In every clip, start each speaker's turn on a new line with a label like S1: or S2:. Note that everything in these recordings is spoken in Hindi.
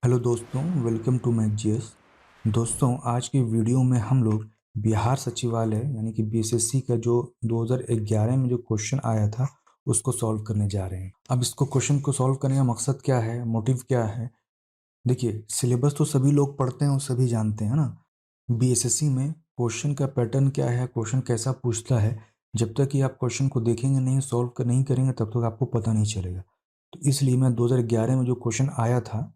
S1: हेलो दोस्तों, वेलकम टू मैथ जीएस। दोस्तों, आज की वीडियो में हम लोग बिहार सचिवालय यानी कि बीएसएससी का जो 2011 में जो क्वेश्चन आया था उसको सॉल्व करने जा रहे हैं। अब इसको क्वेश्चन को सॉल्व करने का मकसद क्या है, मोटिव क्या है? देखिए, सिलेबस तो सभी लोग पढ़ते हैं और सभी जानते हैं ना। बीएसएससी में क्वेश्चन का पैटर्न क्या है, क्वेश्चन कैसा पूछता है, जब तक कि आप क्वेश्चन को देखेंगे नहीं, सॉल्व कर नहीं करेंगे, तब तक आपको पता नहीं चलेगा। तो इसलिए मैं 2011 में जो क्वेश्चन आया था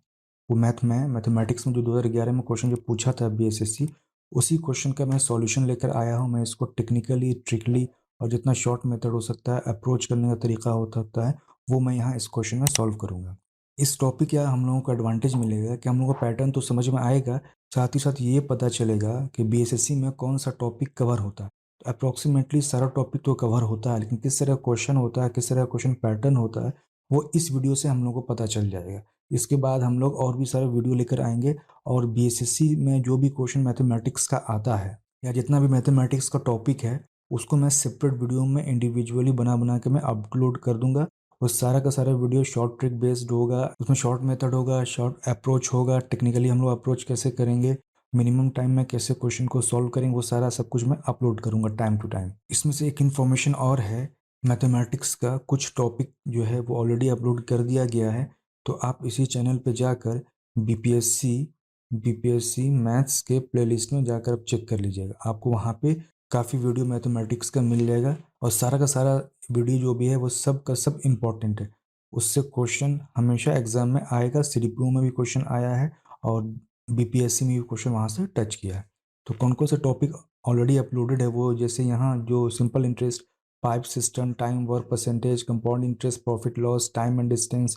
S1: वो मैथमेटिक्स में जो 2011 में क्वेश्चन जो पूछा था बीएसएससी, उसी क्वेश्चन का मैं सॉल्यूशन लेकर आया हूँ। मैं इसको टेक्निकली, ट्रिकली और जितना शॉर्ट मेथड हो सकता है, अप्रोच करने का तरीका हो सकता है, वो मैं यहाँ इस क्वेश्चन में सॉल्व करूँगा। इस टॉपिक क्या हम लोगों को एडवांटेज मिलेगा कि हम लोगों को पैटर्न तो समझ में आएगा, साथ ही साथ ये पता चलेगा कि बीएसएससी में कौन सा टॉपिक कवर होता है। तो अप्रोक्सीमेटली सारा टॉपिक तो कवर होता है, लेकिन किस तरह क्वेश्चन होता है, किस तरह क्वेश्चन पैटर्न होता है, वो इस वीडियो से हम लोग को पता चल जाएगा। इसके बाद हम लोग और भी सारे वीडियो लेकर आएंगे, और बीएसएससी में जो भी क्वेश्चन मैथमेटिक्स का आता है या जितना भी मैथमेटिक्स का टॉपिक है, उसको मैं सेपरेट वीडियो में इंडिविजुअली बना बना के मैं अपलोड कर दूंगा। वो सारा का सारा वीडियो शॉर्ट ट्रिक बेस्ड होगा, उसमें शॉर्ट मेथड होगा, शॉर्ट अप्रोच होगा, टेक्निकली हम लोग अप्रोच कैसे करेंगे, मिनिमम टाइम में कैसे क्वेश्चन को सॉल्व करेंगे, वो सारा सब कुछ मैं अपलोड करूंगा टाइम टू टाइम। इसमें से एक इन्फॉर्मेशन और है, मैथमेटिक्स का कुछ टॉपिक जो है वो ऑलरेडी अपलोड कर दिया गया है। तो आप इसी चैनल पे जाकर बीपीएससी बीपीएससी मैथ्स के प्लेलिस्ट में जाकर आप चेक कर लीजिएगा। आपको वहाँ पे काफ़ी वीडियो मैथमेटिक्स का मिल जाएगा, और सारा का सारा वीडियो जो भी है वो सब का सब इम्पोर्टेंट है। उससे क्वेश्चन हमेशा एग्जाम में आएगा। सीडीपीओ में भी क्वेश्चन आया है और बीपीएससी में भी क्वेश्चन वहाँ से टच किया है। तो कौन कौन से टॉपिक ऑलरेडी अपलोडेड है, वो जैसे यहाँ जो simple interest, pipe system, time work percentage, compound interest, profit loss, time and distance,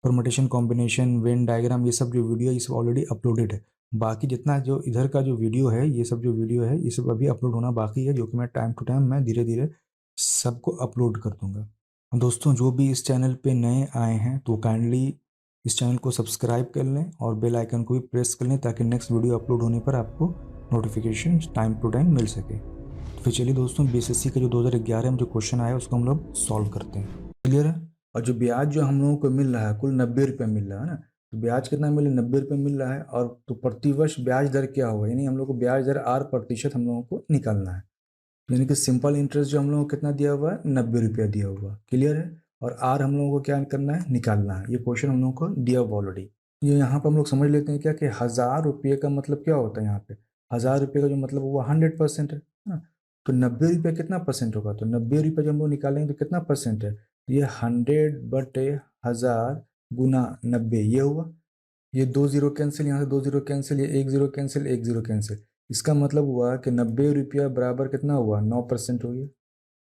S1: permutation combination, Venn diagram, ये सब जो वीडियो है ये सब ऑलरेडी अपलोडेड है। बाकी जितना जो इधर का जो वीडियो है, ये सब जो वीडियो है ये सब अभी अपलोड होना बाकी है, जो कि मैं टाइम टू टाइम मैं धीरे धीरे सबको अपलोड कर दूंगा। दोस्तों, जो भी इस चैनल पे नए आए हैं तो काइंडली इस चैनल को सब्सक्राइब कर लें और बेल आइकन को भी प्रेस कर लें, ताकि नेक्स्ट वीडियो अपलोड होने पर आपको नोटिफिकेशन टाइम टू टाइम मिल सके। तो फिर चलिए दोस्तों, बीएसएससी का जो 2011 में जो क्वेश्चन आया उसको हम लोग सॉल्व करते हैं। क्लियर है? और जो ब्याज जो हम लोगों को मिल रहा है, कुल 90 रुपये मिल रहा है ना। तो ब्याज कितना मिले? 90 रुपये मिल रहा है। और तो प्रतिवर्ष ब्याज दर क्या होगा, यानी हम लोग को ब्याज दर 8% हम लोगों को निकालना है। यानी कि सिंपल इंटरेस्ट जो हम लोगों को कितना दिया हुआ है? 90 रुपया दिया हुआ है। क्लियर है? और आर हम लोगों को क्या करना है? निकालना है। ये क्वेश्चन हम लोगों को दिया हुआ ऑलरेडी। ये यहाँ पर हम लोग समझ लेते हैं क्या कि 1000 रुपये का मतलब क्या होता है। यहाँ पे 1000 रुपये का जो मतलब हुआ 100% है ना। तो 90 रुपये कितना परसेंट होगा? तो 90 रुपये जब हम लोग निकालेंगे तो कितना परसेंट है? ये 100/1000 गुना 90, ये हुआ। ये 2 जीरो कैंसिल, यहाँ से 2 जीरो कैंसिल, ये 1 जीरो कैंसिल, 1 जीरो कैंसिल। इसका मतलब हुआ कि 90 रुपया बराबर कितना हुआ? 9% हो गया, है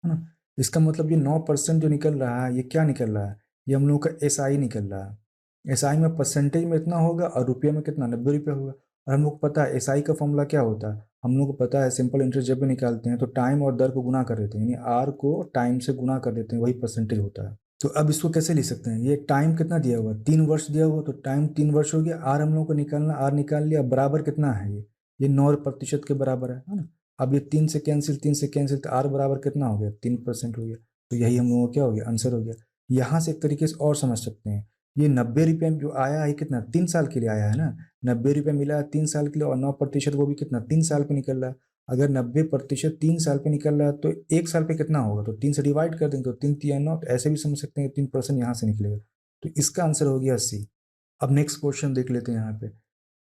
S1: ना। इसका मतलब ये 9% जो निकल रहा है, ये क्या निकल रहा है? ये हम लोग का एसआई निकल रहा है। एसआई में परसेंटेज में इतना होगा और रुपये में कितना? 90 रुपया होगा। और हम लोग को पता है एसआई का फॉर्मूला क्या होता है। हम लोग को पता है सिंपल इंटरेस्ट जब भी निकालते हैं तो टाइम और दर को गुना कर देते हैं, यानी आर को टाइम से गुना कर देते हैं, वही परसेंटेज होता है। तो अब इसको कैसे लिख सकते हैं? ये टाइम कितना दिया हुआ? 3 वर्ष दिया हुआ, तो टाइम 3 वर्ष हो गया। आर हम लोग को निकालना, आर निकाल लिया। बराबर कितना है? ये 9% के बराबर है ना। अब ये 3 से कैंसिल, 3 से कैंसिल, तो आर बराबर कितना हो गया? 3% हो गया। तो यही हम लोगों को क्या हो गया? आंसर हो गया। यहाँ से एक तरीके से और समझ सकते हैं। ये 90 रुपये जो आया है कितना? 3 साल के लिए आया है ना। 90 रुपये मिला है 3 साल के लिए, और 9% वो भी कितना? 3 साल पे निकल रहा है। अगर 90% 3 साल पे निकल रहा है तो 1 साल पे कितना होगा? तो 3 से डिवाइड कर देंगे तो 3 3 9, तो ऐसे भी समझ सकते हैं 3% यहाँ से निकलेगा। तो इसका आंसर हो गया 80। अब नेक्स्ट क्वेश्चन देख लेते हैं। यहाँ पे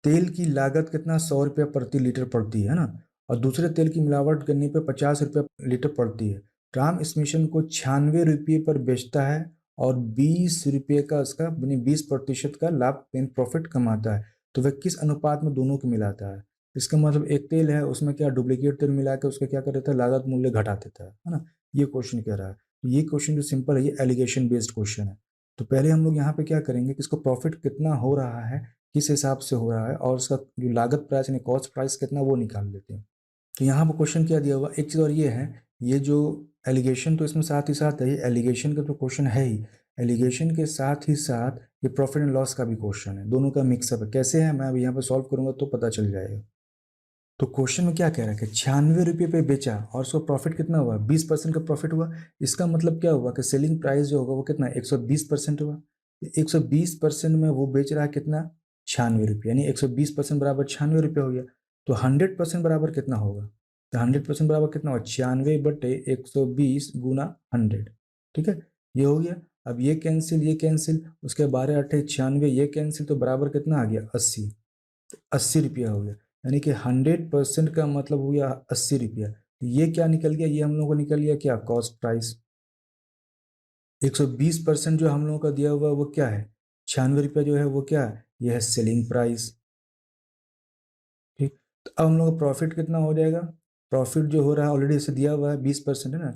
S1: तेल की लागत कितना? 100 रुपया प्रति लीटर पड़ती है ना। और दूसरे तेल की मिलावट करने पे 50 रुपया लीटर पड़ती है। राम इस मिशन को 96 रुपये पर बेचता है और 20 रुपये का इसका 20% का लाभ प्रॉफिट कमाता है। तो वह किस अनुपात में दोनों को मिलाता है? इसका मतलब एक तेल है, उसमें क्या डुप्लीकेट तेल मिला के उसका क्या कर देता है? लागत मूल्य घटा देता है ना। ये क्वेश्चन कह रहा है। तो ये क्वेश्चन जो सिंपल है, ये एलिगेशन बेस्ड क्वेश्चन है। तो पहले हम लोग यहाँ पे क्या करेंगे कि इसको प्रॉफिट कितना हो रहा है, किस हिसाब से हो रहा है, और उसका जो लागत प्राइस यानी कॉस्ट प्राइस कितना, वो निकाल लेते हैं। तो यहाँ पर क्वेश्चन क्या दिया हुआ? एक चीज़ और ये है, ये जो एलिगेशन तो इसमें साथ ही साथ है, ये एलिगेशन का तो क्वेश्चन है ही, एलिगेशन के साथ ही साथ ये प्रॉफिट एंड लॉस का भी क्वेश्चन है। दोनों का मिक्सअप है। कैसे है मैं अभी यहाँ पे सॉल्व करूंगा तो पता चल जाएगा। तो क्वेश्चन में क्या कह रहा है कि 96 रुपये पे बेचा और उसको प्रॉफिट कितना हुआ? 20% का प्रॉफिट हुआ। इसका मतलब क्या हुआ कि सेलिंग प्राइस जो होगा वो कितना? 120% हुआ। 120% में वो बेच रहा है कितना? 96 रुपये, यानी 120% बराबर 96 रुपये हो गया। तो 100% बराबर कितना होगा? तो 100% बराबर कितना होगा? 96/120 गुना 100। ठीक है, ये हो गया। अब ये कैंसिल, ये कैंसिल, उसके 12×8 = 96, ये कैंसिल, तो बराबर कितना आ गया? 80। 80 रुपया हो गया, यानी कि 100% का मतलब हो गया 80 रुपया। तो ये क्या निकल गया? ये हम लोगों को निकल गया क्या? Cost price. 120% जो हम लोगों का दिया हुआ वो क्या है? 96 रुपया जो है वो क्या है? ये है सेलिंग प्राइस। ठीक, तो अब हम लोग का प्रॉफिट कितना हो जाएगा? प्रॉफिट जो हो रहा है ऑलरेडी इसे दिया हुआ है 20% है ना,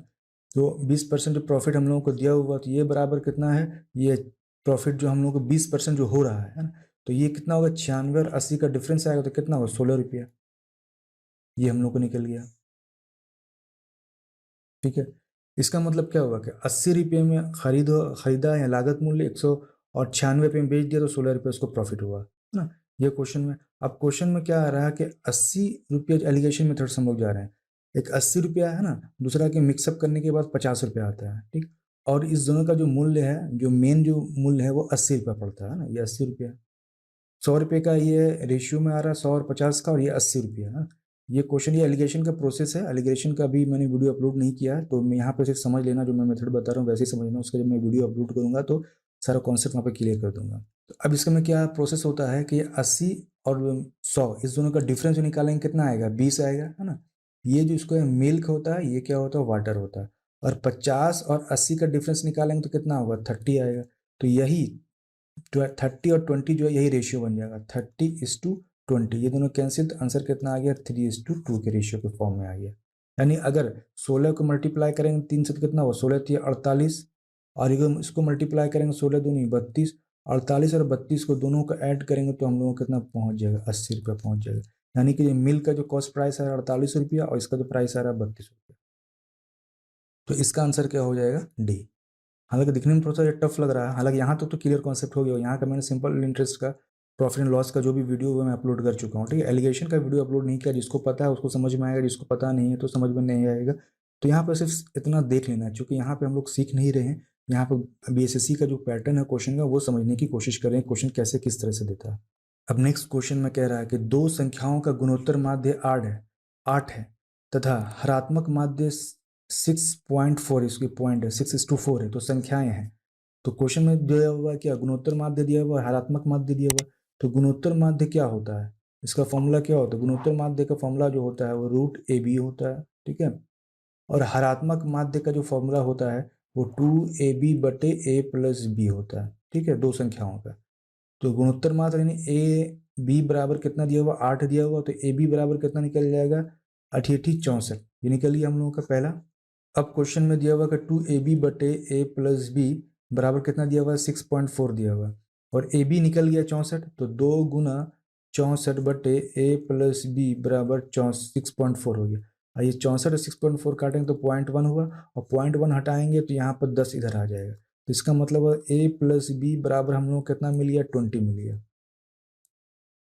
S1: तो 20% जो प्रॉफिट हम लोगों को दिया हुआ, तो ये बराबर कितना है? ये प्रॉफिट जो हम लोग को 20% जो हो रहा है ना, तो ये कितना होगा? 96 और 80 का डिफरेंस आएगा, तो कितना होगा? 16 रुपया। ये हम लोग को निकल गया। ठीक है, इसका मतलब क्या हुआ कि 80 रुपये में खरीदा या लागत मूल्य 196 रुपये में बेच दिया, तो 16 रुपये उसको प्रॉफिट हुआ है ना। ये क्वेश्चन में, अब क्वेश्चन में क्या आ रहा है कि 80 रुपये एलिगेशन मेथड से हम लोग जा रहे हैं। एक 80 रुपया है ना, दूसरा के मिक्सअप करने के बाद 50 रुपया आता है। ठीक, और इस दोनों का जो मूल्य है, जो मेन जो मूल्य है वो 80 रुपया पड़ता है ना, ये 80 रुपया। 100 रुपये का ये रेशियो में आ रहा है, 100 और 50 का, और ये 80 रुपया है। ये क्वेश्चन, ये एलिगेशन का प्रोसेस है। एलिगेशन का भी मैंने वीडियो अपलोड नहीं किया है, तो मैं यहाँ पे सिर्फ समझ लेना, जो मैं मेथड बता रहा हूँ वैसे ही समझना। उसका जब मैं वीडियो अपलोड करूँगा तो सारा कॉन्सेप्ट वहाँ पे क्लियर कर दूंगा। तो अब इसका में क्या प्रोसेस होता है कि 80 और 100 इस दोनों का डिफरेंस जो निकालेंगे कितना आएगा? 20 आएगा, है ना। ये जो इसको मिल्क होता है, ये क्या होता है? वाटर होता है। और 50 और 80 का डिफरेंस निकालेंगे तो कितना होगा? 30 आएगा। तो यही 30 और 20 जो है यही रेशियो बन जाएगा, 30:20। ये दोनों कैंसिल, तो आंसर कितना आ गया? 3:2 के रेशियो के फॉर्म में आ गया। यानी अगर 16 को मल्टीप्लाई करेंगे 3 से तो कितना होगा? 16×3 = 48। और इसको मल्टीप्लाई करेंगे 16×2 = 32। 48 और 32 को दोनों को ऐड करेंगे तो हम लोगों को कितना पहुंच जाएगा? 80 रुपया पहुंच जाएगा। यानी कि मिल्क का जो कॉस्ट प्राइस है 48 रुपया, और इसका जो प्राइस आ रहा है 32 रुपया। तो इसका आंसर क्या हो जाएगा? डी। हालांकि दिखने में थोड़ा सा टफ लग रहा है, हालांकि यहाँ तक तो क्लियर कॉन्सेप्ट हो गया। यहाँ का मैंने सिंपल इंटरेस्ट का, प्रॉफिट एंड लॉस का जो भी वीडियो हुआ मैं अपलोड कर चुका हूँ। ठीक है, एलिगेशन का वीडियो अपलोड नहीं किया। जिसको पता है उसको समझ में आएगा, जिसको पता नहीं है तो समझ में नहीं आएगा। तो यहाँ पर सिर्फ इतना देख लेना है, क्योंकि यहाँ पे हम लोग सीख नहीं रहे हैं। यहाँ पर बीएसएससी का जो पैटर्न है क्वेश्चन का, वो समझने की कोशिश कर रहे हैं, क्वेश्चन कैसे किस तरह से देता है। अब नेक्स्ट क्वेश्चन में कह रहा है कि दो संख्याओं का गुणोत्तर माध्य 8 है तथा हरात्मक माध्य 6.4, इसकी पॉइंट है 6:4 है, तो संख्याएं हैं। तो क्वेश्चन में दिया हुआ है क्या? गुणोत्तर माध्य दिया हुआ है, हरात्मक माध्य दिया हुआ है। तो गुणोत्तर माध्य क्या होता है? इसका फॉर्मूला क्या होता है? गुणोत्तर माध्य का फॉर्मूला जो होता है वो √AB होता है। ठीक है, और हरात्मक माध्य का जो फॉर्मूला होता है वो 2AB/A+B होता है। ठीक है, दो संख्याओं का। तो गुणोत्तर माध्य यानी ए बी बराबर कितना दिया हुआ? 8 दिया हुआ, तो ए बी बराबर कितना निकल जाएगा? 8864। ये निकल गया हम लोगों का पहला। अब क्वेश्चन में दिया हुआ कि 2AB/A+B बराबर कितना दिया हुआ है? 6.4 दिया हुआ, और ए बी निकल गया 64, तो 2 × 64/A+B बराबर 6.4 हो गया। और ये 64 और 6.4 काटेंगे तो 0.1 हुआ, और 0.1 हटाएंगे तो यहाँ पर 10 इधर आ जाएगा। तो इसका मतलब A+B बराबर हम लोग कितना मिल गया? 20 मिल गया।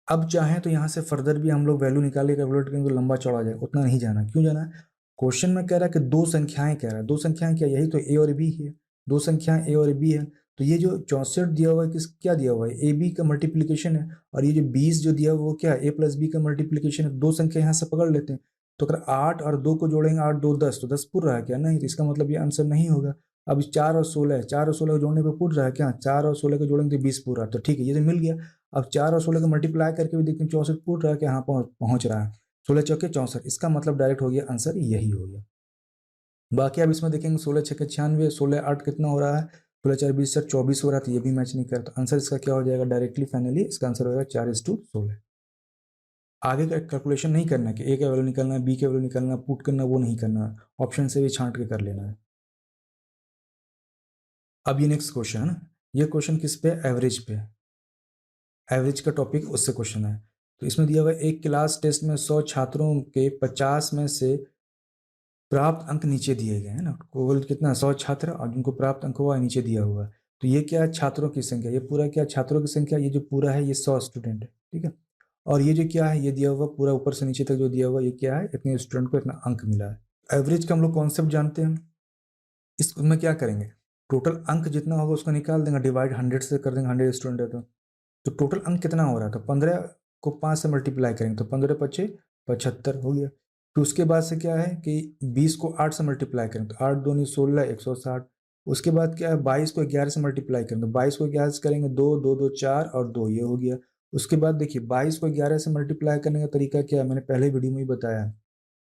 S1: अब चाहें तो यहाँ से फर्दर भी हम लोग वैल्यू निकाले, कैलकुलेट करेंगे तो लंबा चौड़ा जाएगा, उतना नहीं जाना। क्यों जाना है? क्वेश्चन में कह रहा है कि दो संख्याएं, कह रहा है दो संख्याएं, क्या? यही तो ए और बी है। दो संख्याएं ए और बी है। तो ये जो 64 दिया हुआ है, किस क्या दिया हुआ है? ए बी का मल्टीप्लीकेशन है। और ये जो 20 जो दिया हुआ वो क्या है? A+B का मल्टीप्लीकेशन है। दो संख्या यहाँ से पकड़ लेते हैं। तो अगर 8 और 2 को जोड़ेंगे, 8 2 10, तो 10 पूर रहा है क्या? नहीं, तो इसका मतलब ये आंसर नहीं होगा। अब 4 और 16, 4 और 16 को जोड़ने पर पूछ रहा है क्या? 4 और 16 को जोड़ेंगे तो 20 पूरा, तो ठीक है, ये तो मिल गया। अब 4 और 16 को मल्टीप्लाई करके भी देखते हैं, 64 पूछ रहा है कि हाँ पहुंच रहा है। 16×4 = 64, इसका मतलब डायरेक्ट हो गया, आंसर यही हो गया। बाकी अब इसमें देखेंगे 16×6 = 96, 16×8 कितना हो रहा है? 16×4 = 20, 24 हो रहा है, तो ये भी मैच नहीं करता। आंसर इसका क्या हो जाएगा? डायरेक्टली फाइनली इसका आंसर होगा 4:16। आगे का कैलकुलेशन नहीं करना है कि ए का वैल्यू निकालना है, बी का वैल्यू निकालना है, पुट करना, वो नहीं करना है। ऑप्शन से भी छांट के कर लेना है। अब ये नेक्स्ट क्वेश्चन है ना, ये क्वेश्चन किस पे? एवरेज पे। एवरेज का टॉपिक उससे क्वेश्चन है। तो इसमें दिया हुआ है एक क्लास टेस्ट में 100 छात्रों के 50 में से प्राप्त अंक नीचे दिए गए हैं ना। केवल कितना? 100 छात्र, और जिनको प्राप्त अंक हुआ है नीचे दिया हुआ है। तो ये क्या है? छात्रों की संख्या। ये पूरा क्या? छात्रों की संख्या। ये जो पूरा है ये 100 स्टूडेंट है। ठीक है, और ये जो क्या है? ये दिया हुआ पूरा ऊपर से नीचे तक जो दिया हुआ ये क्या है? इतने स्टूडेंट को इतना अंक मिला है। एवरेज का हम लोग कॉन्सेप्ट जानते हैं। इसमें क्या करेंगे? टोटल अंक जितना होगा उसको निकाल देंगे, डिवाइड 100 से कर देंगे, 100 स्टूडेंट है तो तो टोटल अंक कितना हो रहा था, 15 को 5 से मल्टीप्लाई करेंगे तो 15 पचे 75 हो गया। तो उसके बाद से क्या है कि 20 को 8 से मल्टीप्लाई करें तो 8 दूनी 16 160। उसके बाद क्या है 22 को 11 से मल्टीप्लाई करें तो 22 को 11 से करेंगे 2 2 2 4 और 2, ये हो गया। उसके बाद देखिए 22 को 11 से मल्टीप्लाई करने का तरीका क्या है, मैंने पहले वीडियो में ही बताया है।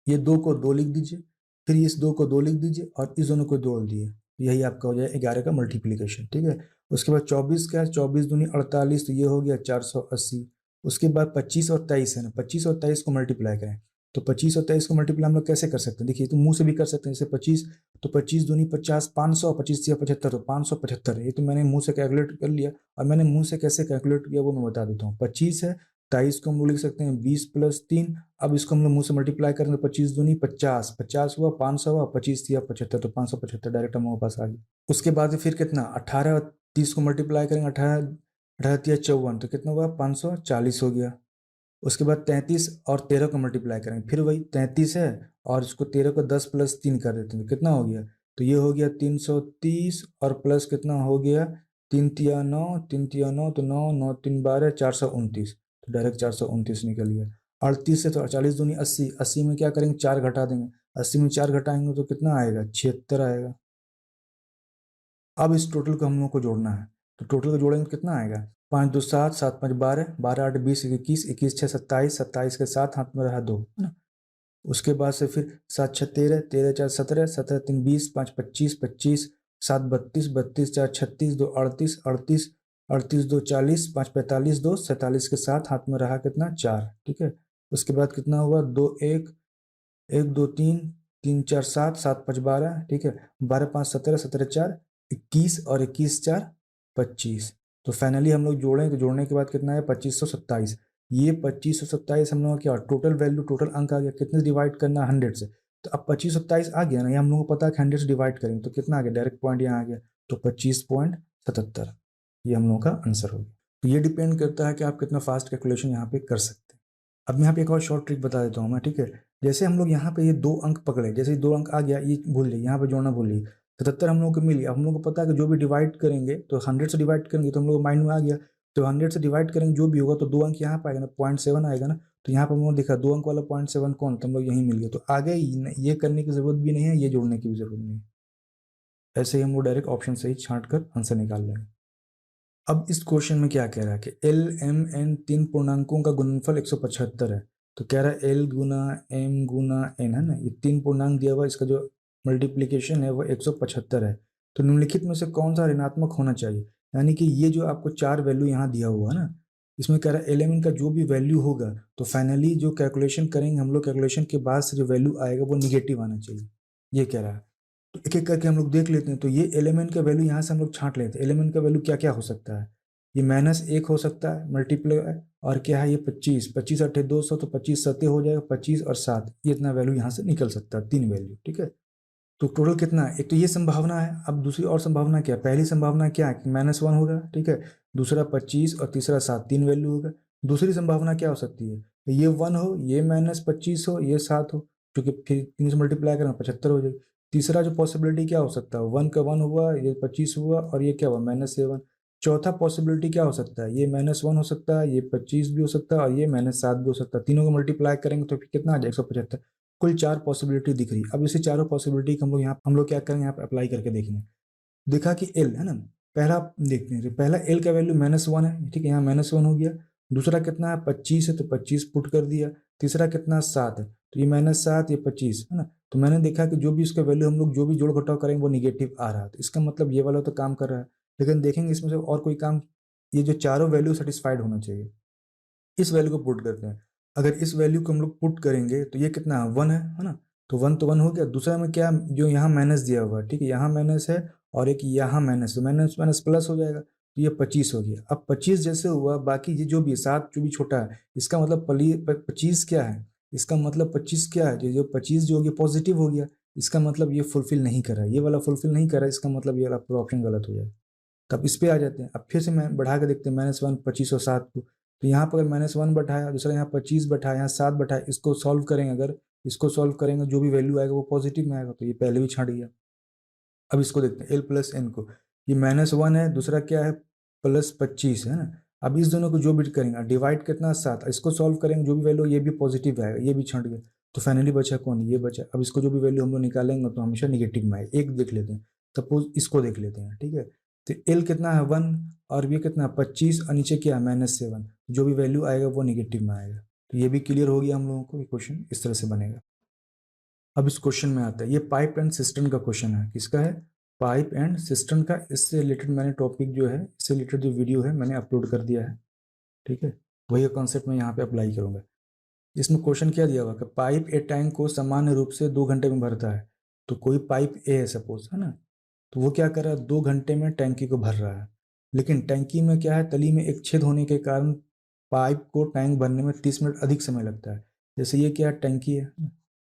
S1: ये 2 को 2 लिख दीजिए, फिर इस 2 को 2 लिख दीजिए और इस दोनों को जोड़ दिए, यही आपका हो जाए 11 का मल्टीप्लीकेशन, ठीक है। उसके बाद 24 का है, 24 दूनी 48 तो ये हो गया 480। उसके बाद 25 और 23 है ना, 25 और 23 को मल्टीप्लाई करें तो 25 और 23 को मल्टीप्लाई हम लोग कैसे कर सकते हैं, देखिए तो मुंह से भी कर सकते हैं। जैसे 25 तो 25 दूनी 50, 500, 25 या 75 तो 575, ये तो मैंने मुंह से कैलकुलेट कर लिया। और मैंने मुंह से कैसे कैलकुलेट किया वो मैं बता देता हूँ। 25 है, 23 को हम लोग लिख सकते हैं 20 + 3। अब इसको हम लोग मुंह से मल्टीप्लाई करेंगे 25 दूनी 50, 50 हुआ 500 हुआ, 25 या 75 तो 575 डायरेक्ट हम लोगों के पास आ गया। उसके बाद फिर कितना 18 और 30 को मल्टीप्लाई करेंगे, 18 18 या 54 तो कितना हुआ 540 हो गया। उसके बाद 33 और 13 को मल्टीप्लाई करेंगे, फिर वही 33 है और इसको 13 को 10 + 3 कर देते हैं तो कितना हो गया, तो ये हो गया 330 और प्लस कितना हो गया 3 तिया 9, 3 तिया 9 तो 9 9 3 12 429, तो डायरेक्ट 429 निकल गया। 38 से तो 40 दूनी 80, 80 में क्या करेंगे 4 घटा देंगे, 80 में 4 घटाएंगे तो कितना आएगा 76 आएगा। अब इस टोटल को हम लोग को जोड़ना है, तो टोटल को जोड़ेंगे तो कितना आएगा 5 2 7 7 5 12 12 8 20 21 21 6 27 27 के साथ हाथ में रहा 2 है ना। उसके बाद से फिर 7 6 13 13 4 17 17 3 20 5 25 25 7 32 32 4 36 2 38 38 38 2 40 5 45 2 47 के साथ हाथ में रहा कितना 4, ठीक है। उसके बाद कितना हुआ 2 1 1 2 3 3 4 7 7 5 12, ठीक है। 12 5 17 17 4 21 और 21 4 25। तो फाइनली हम लोग जोड़ें तो जोड़ने के बाद कितना है 2527। ये 2527 हम लोग क्या टोटल वैल्यू टोटल अंक आ गया, कितने डिवाइड करना 100 से, तो अब 2527 आ गया ना, ये हम लोगों को पता है कि 100 से डिवाइड करेंगे तो कितना आ गया डायरेक्ट पॉइंट यहाँ आ गया, तो 25.77 ये हम लोगों का आंसर हो गया। तो ये डिपेंड करता है कि आप कितना फास्ट कैलकुलेशन यहाँ पे कर सकते हैं। अब यहाँ पे एक और शॉर्ट ट्रिक बता देता हूँ मैं, ठीक है। जैसे हम लोग यहाँ पे ये 2 अंक पकड़े, जैसे 2 अंक आ गया ये भूल जाइए, यहाँ पे जोड़ना भूलिए, 77 हम लोग को मिली। अब हम लोग को पता है कि जो भी डिवाइड करेंगे तो 100 से डिवाइड करेंगे तो हम लोग माइंड में आ गया, तो 100 से डिवाइड करेंगे जो भी होगा तो 2 अंक यहाँ पे आएगा ना 0.7 आएगा ना, तो यहाँ पर हम लोग देखा 2 अंक वाला 0.7 कौन, तो हम लोग यहीं मिल गया। तो आगे ये करने की जरूरत भी नहीं है, ये जोड़ने की भी जरूरत नहीं है, ऐसे ही हम लोग डायरेक्ट ऑप्शन से ही छांट कर आंसर निकाल लेंगे। अब इस क्वेश्चन में क्या कह रहा है कि एल एम एन 3 पूर्णांकों का गुणनफल 175 है। तो कह रहा है एल गुना एम गुना एन, है ना, ये 3 पूर्णांक दिया हुआ, इसका जो मल्टीप्लीकेशन है वो 175 है। तो निम्नलिखित में से कौन सा ऋणात्मक होना चाहिए, यानी कि ये जो आपको 4 वैल्यू यहाँ दिया हुआ है ना, इसमें कह रहा है एल एम एन का जो भी वैल्यू होगा तो फाइनली जो कैलकुलेशन करेंगे हम लोग, कैलकुलेशन के बाद से जो वैल्यू आएगा वो निगेटिव आना चाहिए, ये कह रहा है। तो एक एक करके हम लोग देख लेते हैं। तो ये एलिमेंट का वैल्यू यहाँ से हम लोग छांट लेते हैं, एलिमेंट का वैल्यू क्या क्या हो सकता है, ये -1 हो सकता है मल्टीप्लाई, और क्या है ये 25 25 8 200 तो 25 7 हो जाएगा, 25 और 7 ये इतना वैल्यू यहाँ से निकल सकता है, 3 वैल्यू, ठीक है। तो टोटल कितना है, एक तो ये संभावना है। अब दूसरी और संभावना क्या है, पहली संभावना क्या है कि -1 होगा, ठीक है। दूसरा 25 और तीसरा 7, 3 वैल्यू होगा। दूसरी संभावना क्या हो सकती है, ये 1 हो, ये -25 हो, ये 7 हो, क्योंकि फिर 3 से मल्टीप्लाई करें 75 हो जाएगी। तीसरा जो पॉसिबिलिटी क्या हो सकता है, 1 का 1 हुआ, ये 25 हुआ और ये क्या हुआ -7। चौथा पॉसिबिलिटी क्या हो सकता है, ये -1 हो सकता है, ये 25 भी हो सकता है और ये -7 भी हो सकता है। तीनों को मल्टीप्लाई करेंगे तो फिर कितना आ जाए 175। कुल 4 पॉसिबिलिटी दिख रही है। अब इसी चारों पॉसिबिलिटी को हम लोग क्या करेंगे, यहाँ पे अप्लाई करके देखेंगे। देखा कि एल है ना, पहला देखते हैं, पहला एल का वैल्यू -1 है, ठीक है, यहाँ -1 हो गया। दूसरा कितना है 25 है तो 25 पुट कर दिया। तीसरा कितना 7 है, तो ये -7 ये 25 है ना। तो मैंने देखा कि जो भी इसका वैल्यू हम लोग जो भी जोड़ घटाव करेंगे वो निगेटिव आ रहा है, तो इसका मतलब ये वाला तो काम कर रहा है। लेकिन देखेंगे इसमें से और कोई काम, ये जो चारों वैल्यू सेटिस्फाइड होना चाहिए। इस वैल्यू को पुट करते हैं, अगर इस वैल्यू को हम लोग पुट करेंगे तो ये कितना है 1 है ना। तो 1 हो गया। दूसरा में क्या, जो यहाँ माइनस दिया हुआ है, ठीक है, यहाँ माइनस है और एक यहाँ माइनस, तो माइनस माइनस प्लस हो जाएगा, तो ये 25 हो गया। अब 25 जैसे हुआ, बाकी ये जो भी 7 जो भी छोटा है, इसका मतलब 25 क्या है, इसका मतलब 25 क्या है, जो 25 जो हो गया पॉजिटिव हो गया, इसका मतलब ये फुलफिल नहीं कर रहा है, ये वाला फुलफिल नहीं कर रहा है, इसका मतलब ये वाला पूरा ऑप्शन गलत हो जाएगा। तब इस पे आ जाते हैं। अब फिर से मैं बढ़ा के देखते हैं -1 25 और 7 को, तो यहाँ पर अगर -1 बैठाया, दूसरा यहाँ 25 बैठाया, यहाँ 7 बैठाया, इसको सॉल्व करेंगे, अगर इसको सॉल्व करेंगे जो भी वैल्यू आएगा वो पॉजिटिव में आएगा, तो ये पहले भी छाट गया। अब इसको देखते हैं एल प्लस एन को, ये -1 है, दूसरा क्या है +25 है ना। अब इस दोनों को जो भी करेंगे डिवाइड कितना 7, इसको सॉल्व करेंगे जो भी वैल्यू ये भी पॉजिटिव आएगा, ये भी छंट गया, तो फाइनली बचा कौन, ये बचा। अब इसको जो भी वैल्यू हम लोग निकालेंगे तो हमेशा निगेटिव में आएगा। एक देख लेते हैं, सपोज इसको देख लेते हैं, ठीक है। तो एल कितना है 1 और ये कितना 25 और नीचे क्या है -7, जो भी वैल्यू आएगा वो निगेटिव में आएगा। तो ये भी क्लियर हो गया हम लोगों को, ये क्वेश्चन इस तरह से बनेगा। अब इस क्वेश्चन में आता है, ये पाइप एंड सिस्टम का क्वेश्चन है। किसका है, पाइप एंड सिस्टम का। इससे रिलेटेड मैंने टॉपिक जो है, इससे रिलेटेड जो वीडियो है मैंने अपलोड कर दिया है, ठीक है। वही कॉन्सेप्ट मैं यहाँ पे अप्लाई करूँगा। इसमें क्वेश्चन क्या दिया हुआ कि पाइप ए टैंक को सामान्य रूप से 2 घंटे में भरता है। तो कोई पाइप ए है सपोज, है ना, तो वो क्या कर रहा है 2 घंटे में टैंकी को भर रहा है। लेकिन टैंकी में क्या है, तली में एक छेद होने के कारण पाइप को टैंक भरने में 30 मिनट अधिक समय लगता है। जैसे ये क्या टैंकी है,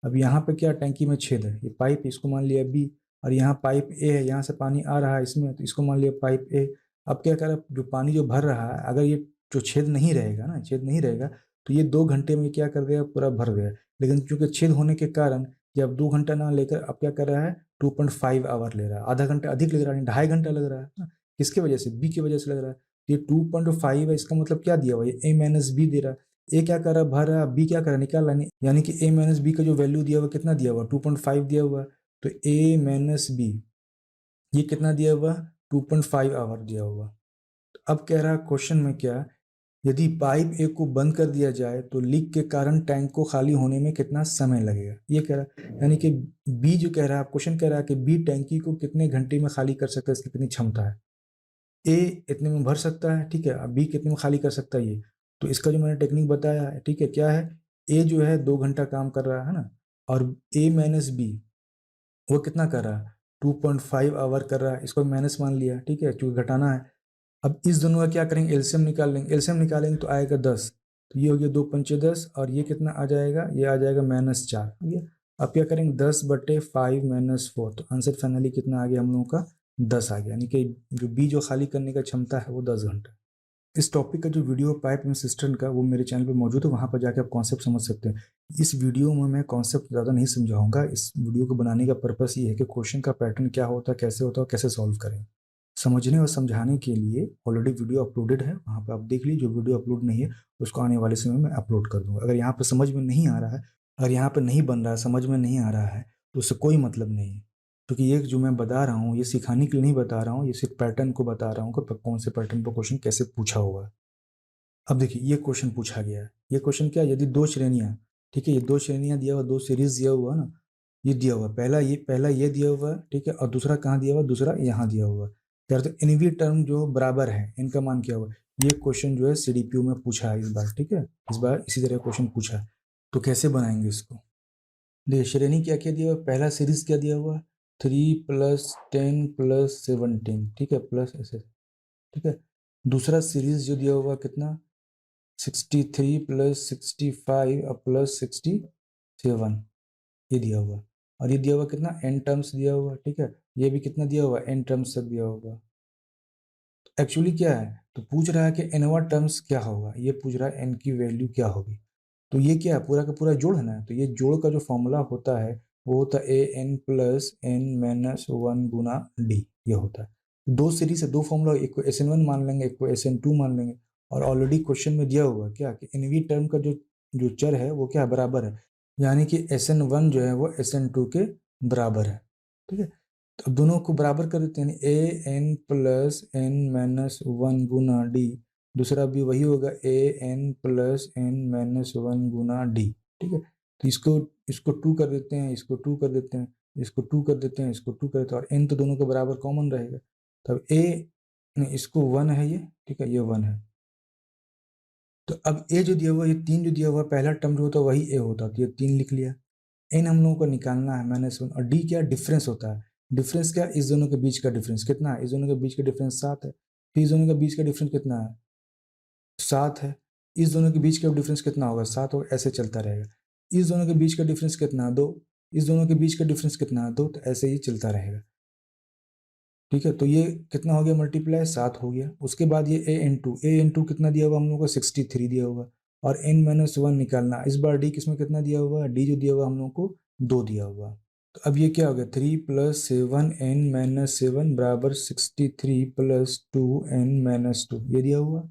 S1: अब यहाँ पे क्या टैंकी में छेद है, ये पाइप, इसको मान लिया बी, और यहाँ पाइप ए है, यहाँ से पानी आ रहा है इसमें, तो इसको मान लिया पाइप ए। अब क्या कर रहा है, जो पानी जो भर रहा है, अगर ये जो छेद नहीं रहेगा ना, छेद नहीं रहेगा तो ये 2 घंटे में क्या कर देगा, पूरा भर गया। लेकिन चूंकि छेद होने के कारण ये अब 2 घंटा ना लेकर अब क्या कर रहा है 2.5 आवर ले रहा है, आधा घंटा अधिक लग रहा है, 2.5 घंटा लग रहा है ना। किसके वजह से, बी की वजह से लग रहा है। ये 2.5 है, इसका मतलब क्या दिया हुआ है, ए माइनस बी दे रहा है। ए क्या कर रहा है, भर रहा है, बी क्या कर रहा है, निकाल रहा है। यानी कि ए माइनस बी का जो वैल्यू दिया हुआ कितना दिया हुआ 2.5 दिया हुआ। तो ए माइनस बी ये कितना दिया हुआ 2.5 आवर दिया हुआ। अब कह रहा क्वेश्चन में क्या, यदि पाइप ए को बंद कर दिया जाए तो लीक के कारण टैंक को खाली होने में कितना समय लगेगा, ये कह रहा है। यानी कि बी जो कह रहा है, क्वेश्चन कह रहा है कि बी टैंकी को कितने घंटे में खाली कर सकता है, इसकी कितनी क्षमता है। ए इतने में भर सकता है, ठीक है, अब बी कितने में खाली कर सकता है ये। तो इसका जो मैंने टेक्निक बताया है, ठीक है, क्या है, ए जो है 2 घंटा काम कर रहा है ना, और ए माइनस बी वो कितना कर रहा है 2.5 आवर कर रहा है, इसको माइनस मान लिया, ठीक है, क्योंकि घटाना है। अब इस दोनों का क्या करेंगे, एलसीएम निकाल लेंगे। एलसीएम निकालेंगे तो आएगा 10, तो ये हो गया 2 पंचे 10, और ये कितना आ जाएगा, ये आ जाएगा -4, हो गया। अब क्या करेंगे 10/5 - 4, तो आंसर फाइनली कितना आ गया हम लोगों का 10 आ गया। यानी कि जो बी जो खाली करने का क्षमता है वो 10 घंटा। इस टॉपिक का जो वीडियो है पाइप एंड सिस्टम का, वो मेरे चैनल पे मौजूद है, वहाँ पर जाके आप कॉन्सेप्ट समझ सकते हैं। इस वीडियो में मैं कॉन्सेप्ट ज़्यादा नहीं समझाऊंगा। इस वीडियो को बनाने का पर्पस ये है कि क्वेश्चन का पैटर्न क्या होता है, कैसे होता है, कैसे सॉल्व करें। समझने और समझाने के लिए ऑलरेडी वीडियो अपलोडेड है, वहाँ पर आप देख लीजिए। जो वीडियो अपलोड नहीं है उसको आने वाले समय में अपलोड कर दूंगा। अगर यहाँ पर समझ में नहीं आ रहा है, अगर यहाँ पर नहीं बन रहा है, समझ में नहीं आ रहा है, तो उससे कोई मतलब नहीं है। क्योंकि ये जो मैं बता रहा हूँ ये सिखाने के लिए नहीं बता रहा हूँ, ये सिर्फ पैटर्न को बता रहा हूँ कि कौन से पैटर्न पर क्वेश्चन कैसे पूछा होगा। अब देखिए ये क्वेश्चन पूछा गया है। ये क्वेश्चन क्या है, यदि 2 श्रेणियाँ, ठीक है, ये 2 श्रेणियाँ दिया हुआ, 2 सीरीज दिया हुआ ना, ये दिया हुआ, पहला ये दिया हुआ, ठीक है, और दूसरा कहाँ दिया हुआ, दूसरा यहाँ दिया हुआ। यार तो इनवी टर्म जो बराबर है, इनका मान क्या हुआ। ये क्वेश्चन जो है सीडीपीओ में पूछा है इस बार, ठीक है, इस बार इसी तरह क्वेश्चन पूछा है। तो कैसे बनाएंगे इसको, देखिए श्रेणी क्या क्या दिया हुआ, पहला सीरीज क्या दिया हुआ 3 + 10 + 17, ठीक है, प्लस ऐसे, ठीक है। दूसरा सीरीज जो दिया हुआ कितना 63 + 65 और +67, ये दिया हुआ। और ये दिया हुआ कितना n टर्म्स दिया हुआ, ठीक है, ये भी कितना दिया हुआ n टर्म्स तक दिया होगा। एक्चुअली क्या है, तो पूछ रहा है कि nवा टर्म्स क्या होगा, ये पूछ रहा है n की वैल्यू क्या होगी। तो ये क्या है, पूरा का पूरा जोड़ है ना, तो ये जोड़ का जो फॉर्मूला होता है वो होता है an + n - 1 गुना d, ये होता है। दो सीरीज है, दो फॉर्मूला, एक को SN1 मान लेंगे, एक को SN2 मान लेंगे। और ऑलरेडी क्वेश्चन में दिया हुआ क्या कि nवी टर्म का जो जो चर है वो क्या बराबर है, यानी कि SN1 जो है वो SN2 के बराबर है, ठीक है। तो अब दोनों को बराबर कर देते हैं, an + n - 1 गुना d, दूसरा भी वही होगा an + n - 1 गुना d, ठीक है। तो इसको इसको 2 कर देते हैं, इसको 2 कर देते हैं, इसको 2 कर देते हैं, इसको 2 कर देते हैं, और n तो दोनों के बराबर कॉमन रहेगा। तब a नहीं, इसको 1 है ये, ठीक है, ये 1 है। तो अब a जो दिया हुआ, ये 3 जो दिया हुआ, पहला टर्म जो होता है वही a होता, तो ये 3 लिख लिया। n हम लोगों को निकालना है -1, और d क्या डिफरेंस होता है। डिफरेंस क्या, इस दोनों के बीच का डिफरेंस कितना है, इस दोनों के बीच का डिफरेंस 7 है। फिर इस दोनों के बीच का डिफरेंस कितना है 7 है। इस दोनों के बीच का डिफरेंस कितना होगा 7 होगा, ऐसे चलता रहेगा। इस दोनों के बीच का डिफरेंस कितना है 2, इस दोनों के बीच का डिफरेंस कितना है 2, तो ऐसे ही चलता रहेगा, ठीक है। तो ये कितना हो गया मल्टीप्लाई 7 हो गया। उसके बाद ये a × कितना दिया हुआ हम लोग को 63 दिया हुआ, और n - 1 निकालना। इस बार d किसमें कितना दिया हुआ, d जो दिया हुआ हम लोग को 2 दिया हुआ। तो अब ये क्या हो गया 3 + 7 n - 7 बराबर 63 + 2 n - 2, ये दिया हुआ।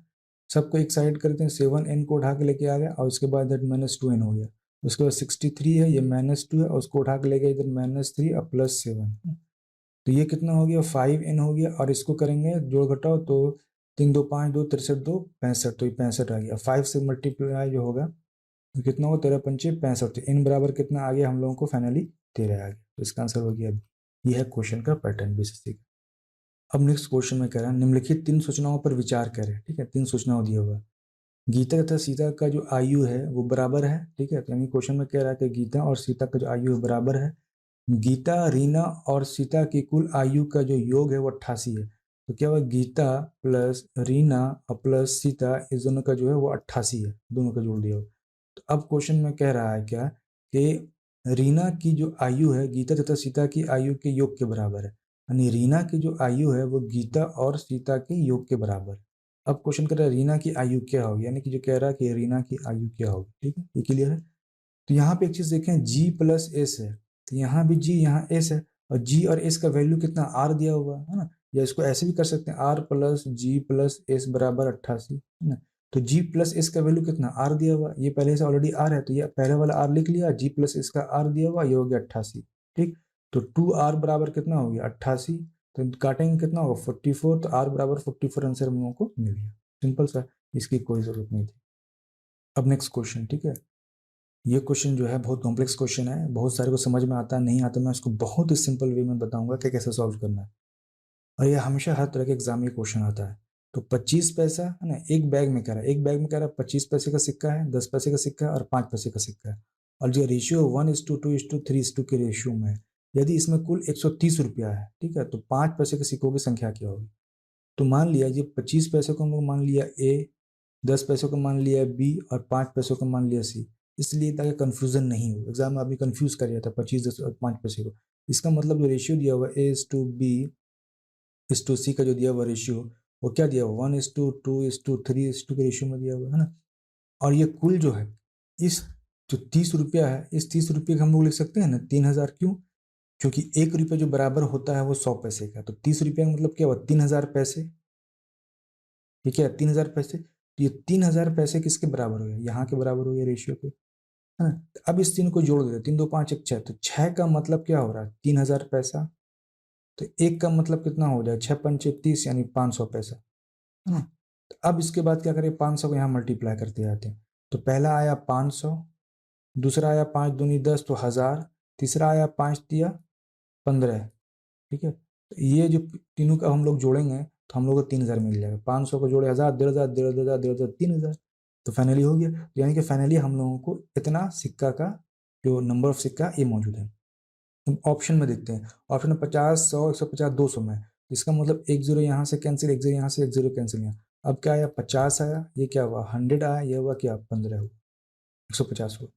S1: सबको एक साइड करते हैं, 7n को उठा के लेके आ गया और उसके बाद इधर -2n हो गया। उसके बाद 63 है, ये -2 है और उसको उठा के ले गया इधर -3 और +7। तो ये कितना हो गया 5n हो गया। और इसको करेंगे जोड़ घटाओ तो 3 2 5 2 63 2 65, तो ये 65 आ गया। 5 से मल्टीप्लाई जो होगा तो कितना होगा 13 पंचे 65। तो n बराबर कितना आ गया हम लोगों को फाइनली 13 आ गया। तो इसका आंसर हो गया। ये है क्वेश्चन का पैटर्न बीसीसी का। अब नेक्स्ट क्वेश्चन में कह रहा है निम्नलिखित 3 सूचनाओं पर विचार करें। ठीक है, 3 सूचनाओं दिया हुआ। गीता तथा सीता का जो आयु है वो बराबर है। ठीक है, तो यानी क्वेश्चन में कह रहा है कि गीता और सीता का जो आयु है बराबर है। गीता, रीना और सीता की कुल आयु का जो योग है वो 88 है। तो क्या हुआ, गीता प्लस रीना और प्लस सीता, इस दोनों का जो है वो 88 है, दोनों का जोड़ दिया हो। तो अब क्वेश्चन में कह रहा है क्या कि रीना की जो आयु है गीता तथा सीता की आयु के योग के बराबर है। यानी रीना की जो आयु है वो गीता और सीता के योग के बराबर है। अब क्वेश्चन कर रहा है रीना की आयु क्या होगी, यानी कि जो कह रहा है कि रीना की आयु क्या होगी। ठीक है, ये क्लियर है। तो यहाँ पे एक चीज देखें, जी प्लस एस है, तो यहाँ भी जी, यहाँ एस है, और जी और एस का वैल्यू कितना आर दिया हुआ है ना। या इसको ऐसे भी कर सकते हैं, R plus G plus S बराबर 88 है ना। तो जी प्लस एस का वैल्यू कितना आर दिया हुआ, ये पहले से ऑलरेडी आर है, तो ये पहले वाला आर लिख लिया, जी प्लस एस का आर दिया हुआ, ये हो गया 88। ठीक, तो 2r बराबर कितना हो गया 88। तो काटेंगे कितना होगा 44, तो आर बराबर 44 आंसर हम लोगों को मिल गया। सिंपल सा, इसकी कोई जरूरत नहीं थी। अब नेक्स्ट क्वेश्चन। ठीक है, ये क्वेश्चन जो है बहुत कॉम्प्लेक्स क्वेश्चन है, बहुत सारे को समझ में आता है, नहीं आता, मैं इसको बहुत ही सिंपल वे में बताऊंगा कि कैसे सॉल्व करना है। और ये हमेशा हर तरह के एग्जाम में क्वेश्चन आता है। तो 25 पैसा है ना, एक बैग में कह रहा है, एक बैग में कह रहा है 25 पैसे का सिक्का है, 10 पैसे का सिक्का है और 5 पैसे का सिक्का है। और जो रेशियो 1:2:3:2 के रेशियो में है, यदि इसमें कुल 130 रुपया है, ठीक है, तो 5 पैसे के सिक्कों की संख्या क्या होगी। तो मान लिया ये 25 पैसे को हम लोग मान लिया ए, 10 पैसों को मान लिया बी और 5 पैसों को मान लिया सी। इसलिए ताकि कंफ्यूजन नहीं हो, एग्जाम में आदमी कंफ्यूज कर जाता है 25 10 और 5 पैसे को। इसका मतलब जो रेशियो दिया हुआ A:B:C का जो दिया हुआ रेशियो, वो क्या दिया हुआ 1:2:3:2 के रेशियो में दिया हुआ है ना। और ये कुल जो है, इस जो 30 रुपया है, इस 30 रुपये का हम लोग लिख सकते हैं ना 3000। क्यों, क्योंकि 1 रुपये जो बराबर होता है वो 100 पैसे का, तो 30 रुपये का मतलब क्या हुआ 3000 पैसे। ठीक है, 3000 पैसे, तो ये 3000 पैसे किसके बराबर हो गया, यहाँ के बराबर हो गया रेशियो के, है ना। तो अब इस तीन को जोड़ देते, 3 2 5 1 6, तो 6 का मतलब क्या हो रहा है 3000 पैसा। तो एक का मतलब कितना हो जाए 6 पंचे 30 यानी 500 पैसा, है ना। तो अब इसके बाद क्या करें, 500 को यहाँ मल्टीप्लाई करते जाते हैं। तो पहला आया 500, दूसरा आया 5 दूनी 10 तो 1000, तीसरा आया 5 दिया 15। ठीक है, तो ये जो तीनों का हम लोग जोड़ेंगे तो हम लोग को 3000 मिल जाएगा। 500 को जोड़े 1000, 1500, 1500, 1500, 3000, तो फाइनली हो गया। तो यानी कि फाइनली हम लोगों को इतना सिक्का का जो नंबर ऑफ सिक्का ये मौजूद है। ऑप्शन में देखते हैं, ऑप्शन में 50 100 150 200 में, इसका मतलब एक जीरो यहाँ से कैंसिल, एक जीरो यहाँ से, एक जीरो कैंसिल यहाँ। अब क्या आया 50 आया, ये क्या हुआ 100 आया, ये हुआ क्या 15 हुआ, 150 हुआ।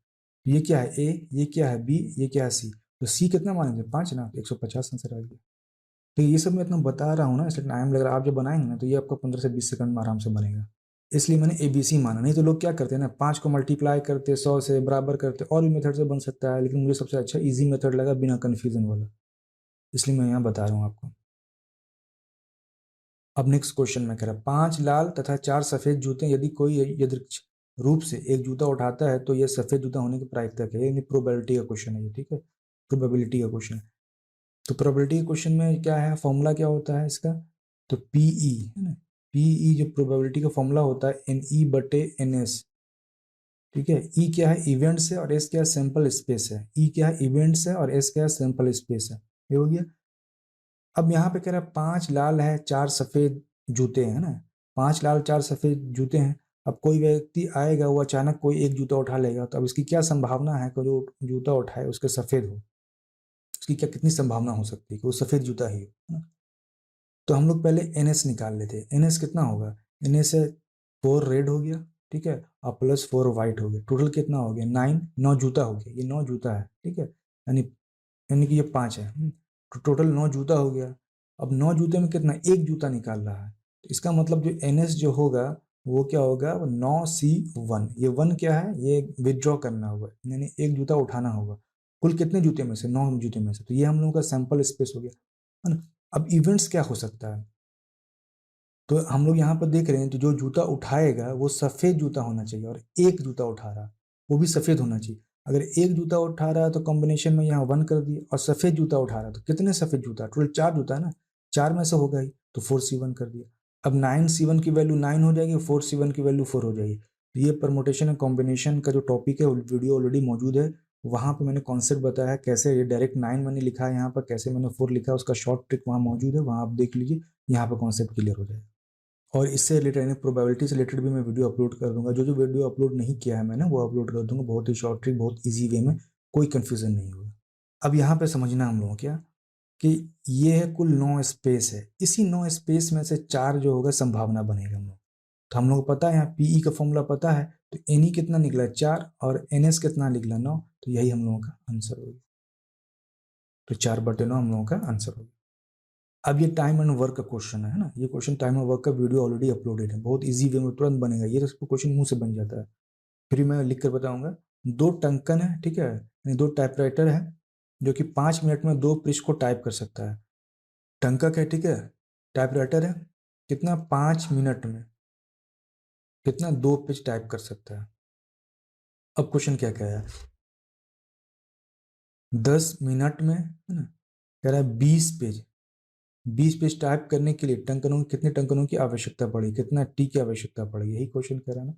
S1: ये क्या है ए, ये क्या है बी, ये क्या है सी। तो सी कितना मानेंगे 5 ना, 150 आंसर आ गया। तो ये सब मैं इतना बता रहा हूँ ना, इसलिए टाइम लग रहा है। आप जब बनाएंगे ना तो ये आपका 15 से 20 सेकंड में आराम से बनेगा। इसलिए मैंने ABC माना, नहीं तो लोग क्या करते हैं ना 5 को मल्टीप्लाई करते 100 से बराबर करते, और भी मेथड से बन सकता है, लेकिन मुझे सबसे अच्छा इजी मेथड लगा बिना कन्फ्यूजन वाला, इसलिए मैं यहाँ बता रहा हूँ आपको। अब नेक्स्ट क्वेश्चन में कह रहा 5 लाल तथा 4 सफेद जूते, यदि कोई यदृच्छ रूप से एक जूता उठाता है तो यह सफेद जूता होने की प्रायिकता क्या है, यानी प्रोबेबिलिटी का क्वेश्चन है ये। ठीक है, प्रोबेबिलिटी का क्वेश्चन है। तो प्रोबेबिलिटी के क्वेश्चन में क्या है, फॉर्मूला क्या होता है इसका, तो पीई है ना। पीई जो प्रोबेबिलिटी का फॉर्मूला होता है NE/NS। ठीक है, ई क्या है इवेंट्स है और एस क्या है सैंपल स्पेस है। ई क्या है इवेंट्स है और एस क्या है सैंपल स्पेस है। ये हो गया। अब यहाँ पे कह रहा है 5 लाल है 4 सफेद जूते हैं ना, 5 लाल 4 सफेद जूते हैं। अब कोई व्यक्ति आएगा, वो अचानक कोई एक जूता उठा लेगा, तो अब इसकी क्या संभावना है कि जो जूता उठाए उसके सफेद हो, उसकी क्या कितनी संभावना हो सकती है कि वो सफेद जूता ही हो, है ना। तो हम लोग पहले NS निकाल लेते हैं। NS कितना होगा, NS है 4 रेड हो गया, ठीक है, और प्लस 4 वाइट हो गया, टोटल कितना हो गया 9, 9 जूता हो गया, ये 9 जूता है। ठीक है, यानी यानी कि ये 5 है, तो टोटल 9 जूता हो गया। अब 9 जूते में कितना एक जूता निकाल रहा है, तो इसका मतलब जो NS जो होगा वो क्या होगा 9C1। ये 1 क्या है, ये विदड्रॉ करना होगा, यानी एक जूता उठाना होगा। कुल कितने जूते में से 9 जूते में से, तो ये हम लोगों का सैंपल स्पेस हो गया, है ना। अब इवेंट्स क्या हो सकता है, तो हम लोग यहाँ पर देख रहे हैं तो जो जूता उठाएगा वो सफ़ेद जूता होना चाहिए, और एक जूता उठा रहा वो भी सफ़ेद होना चाहिए। अगर एक जूता उठा रहा है तो कॉम्बिनेशन में यहाँ 1 कर दिए, और सफ़ेद जूता उठा रहा है तो कितने सफ़ेद जूता, टोटल 4 जूता है ना, 4 में से होगा ही, तो 4C1 कर दिया। अब 9C1 की वैल्यू 9 हो जाएगी, 4C1 की वैल्यू 4 हो जाएगी। तो ये परमोटेशन एंड कॉम्बिनेशन का जो टॉपिक है वीडियो ऑलरेडी मौजूद है, वहाँ पर मैंने कॉन्सेप्ट बताया है कैसे ये डायरेक्ट 9 मैंने लिखा है, यहाँ पर कैसे मैंने 4 लिखा है, उसका शॉर्ट ट्रिक वहाँ मौजूद है, वहाँ आप देख लीजिए, यहाँ पर कॉन्सेप्ट क्लियर हो जाएगा। और इससे रिलेटेड यानी प्रोबेबिलिटी से रिलेटेड भी मैं वीडियो अपलोड कर दूंगा, जो जो वीडियो अपलोड नहीं किया है मैंने वो अपलोड कर दूंगा, बहुत ही शॉर्ट ट्रिक, बहुत ईजी वे में, कोई कन्फ्यूजन नहीं होगा। अब यहाँ पे समझना हम लोगों क्या कि ये है कुल 9 स्पेस है, इसी 9 स्पेस में से 4 जो होगा संभावना बनेगा हम लोग। तो हम लोग को पता है यहाँ पीई का फॉर्मूला पता है, तो एनई कितना निकला 4 और एनएस कितना निकला 9, तो यही हम लोगों का आंसर होगा। तो 4/9 हम लोगों का आंसर होगा। अब ये टाइम एंड वर्क का क्वेश्चन है ना, ये क्वेश्चन टाइम एंड वर्क का वीडियो ऑलरेडी अपलोडेड है, बहुत इजी वे में तुरंत बनेगा, ये तो क्वेश्चन मुंह से बन जाता है। फिर मैं लिख कर बताऊंगा। 2 टंकन है, ठीक है, यानी 2 टाइपराइटर है जो कि 5 मिनट में 2 पृष्ठ को टाइप कर सकता है। टंकक है, ठीक है, टाइपराइटर है, कितना 5 मिनट में कितना 2 पेज टाइप कर सकता है। अब क्वेश्चन क्या कह रहा है, 10 मिनट में है ना, कह रहा है 20 पेज टाइप करने के लिए टंकनों कितने टंकनों की आवश्यकता पड़ी, कितना टी की आवश्यकता पड़ी, यही क्वेश्चन कह रहा है ना।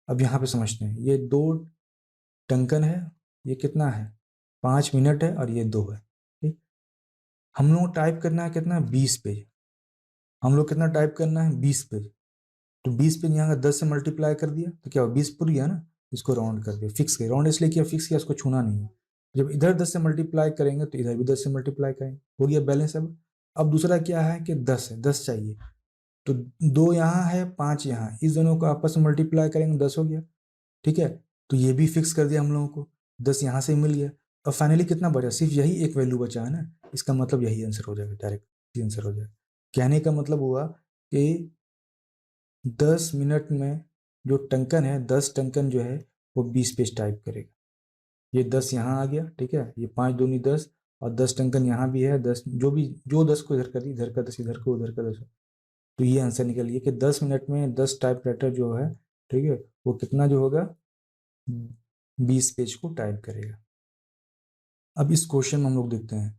S1: अब यहाँ पे समझते हैं, ये 2 टंकन है, ये कितना है 5 मिनट है, और ये 2 है, ठीक। हम लोग टाइप करना है कितना 20 पेज, हम लोग कितना टाइप करना है 20 पेज, तो 20 पेज यहाँ का 10 से मल्टीप्लाई कर दिया तो क्या हो 20 पुर गया ना, इसको राउंड कर दिया, फिक्स किया, राउंड इसलिए किया फिक्स किया, इसको छूना नहीं है। जब इधर 10 से मल्टीप्लाई करेंगे तो इधर भी 10 से मल्टीप्लाई करेंगे, हो गया बैलेंस। अब दूसरा क्या है कि 10 है, 10 चाहिए, तो 2 यहाँ है 5 यहाँ, इस दोनों को आपस में मल्टीप्लाई करेंगे 10 हो गया, ठीक है। तो ये भी फिक्स कर दिया हम लोगों को, 10 यहाँ से मिल गया। अब फाइनली कितना बचा, सिर्फ यही एक वैल्यू बचा है ना, इसका मतलब यही आंसर हो जाएगा, डायरेक्ट आंसर हो जाएगा। कहने का मतलब हुआ कि 10 मिनट में जो टंकन है 10 टंकन जो है वो 20 पेज टाइप करेगा। ये 10 यहाँ आ गया, ठीक है, ये 5 दूनी 10, और 10 टंकन यहाँ भी है, 10 जो भी जो 10 को इधर कर दी, इधर का 10 इधर को, उधर का 10, तो ये आंसर निकल गया कि 10 मिनट में 10 टाइपराइटर जो है, ठीक है, वो कितना जो होगा 20 पेज को टाइप करेगा। अब इस क्वेश्चन में हम लोग देखते हैं,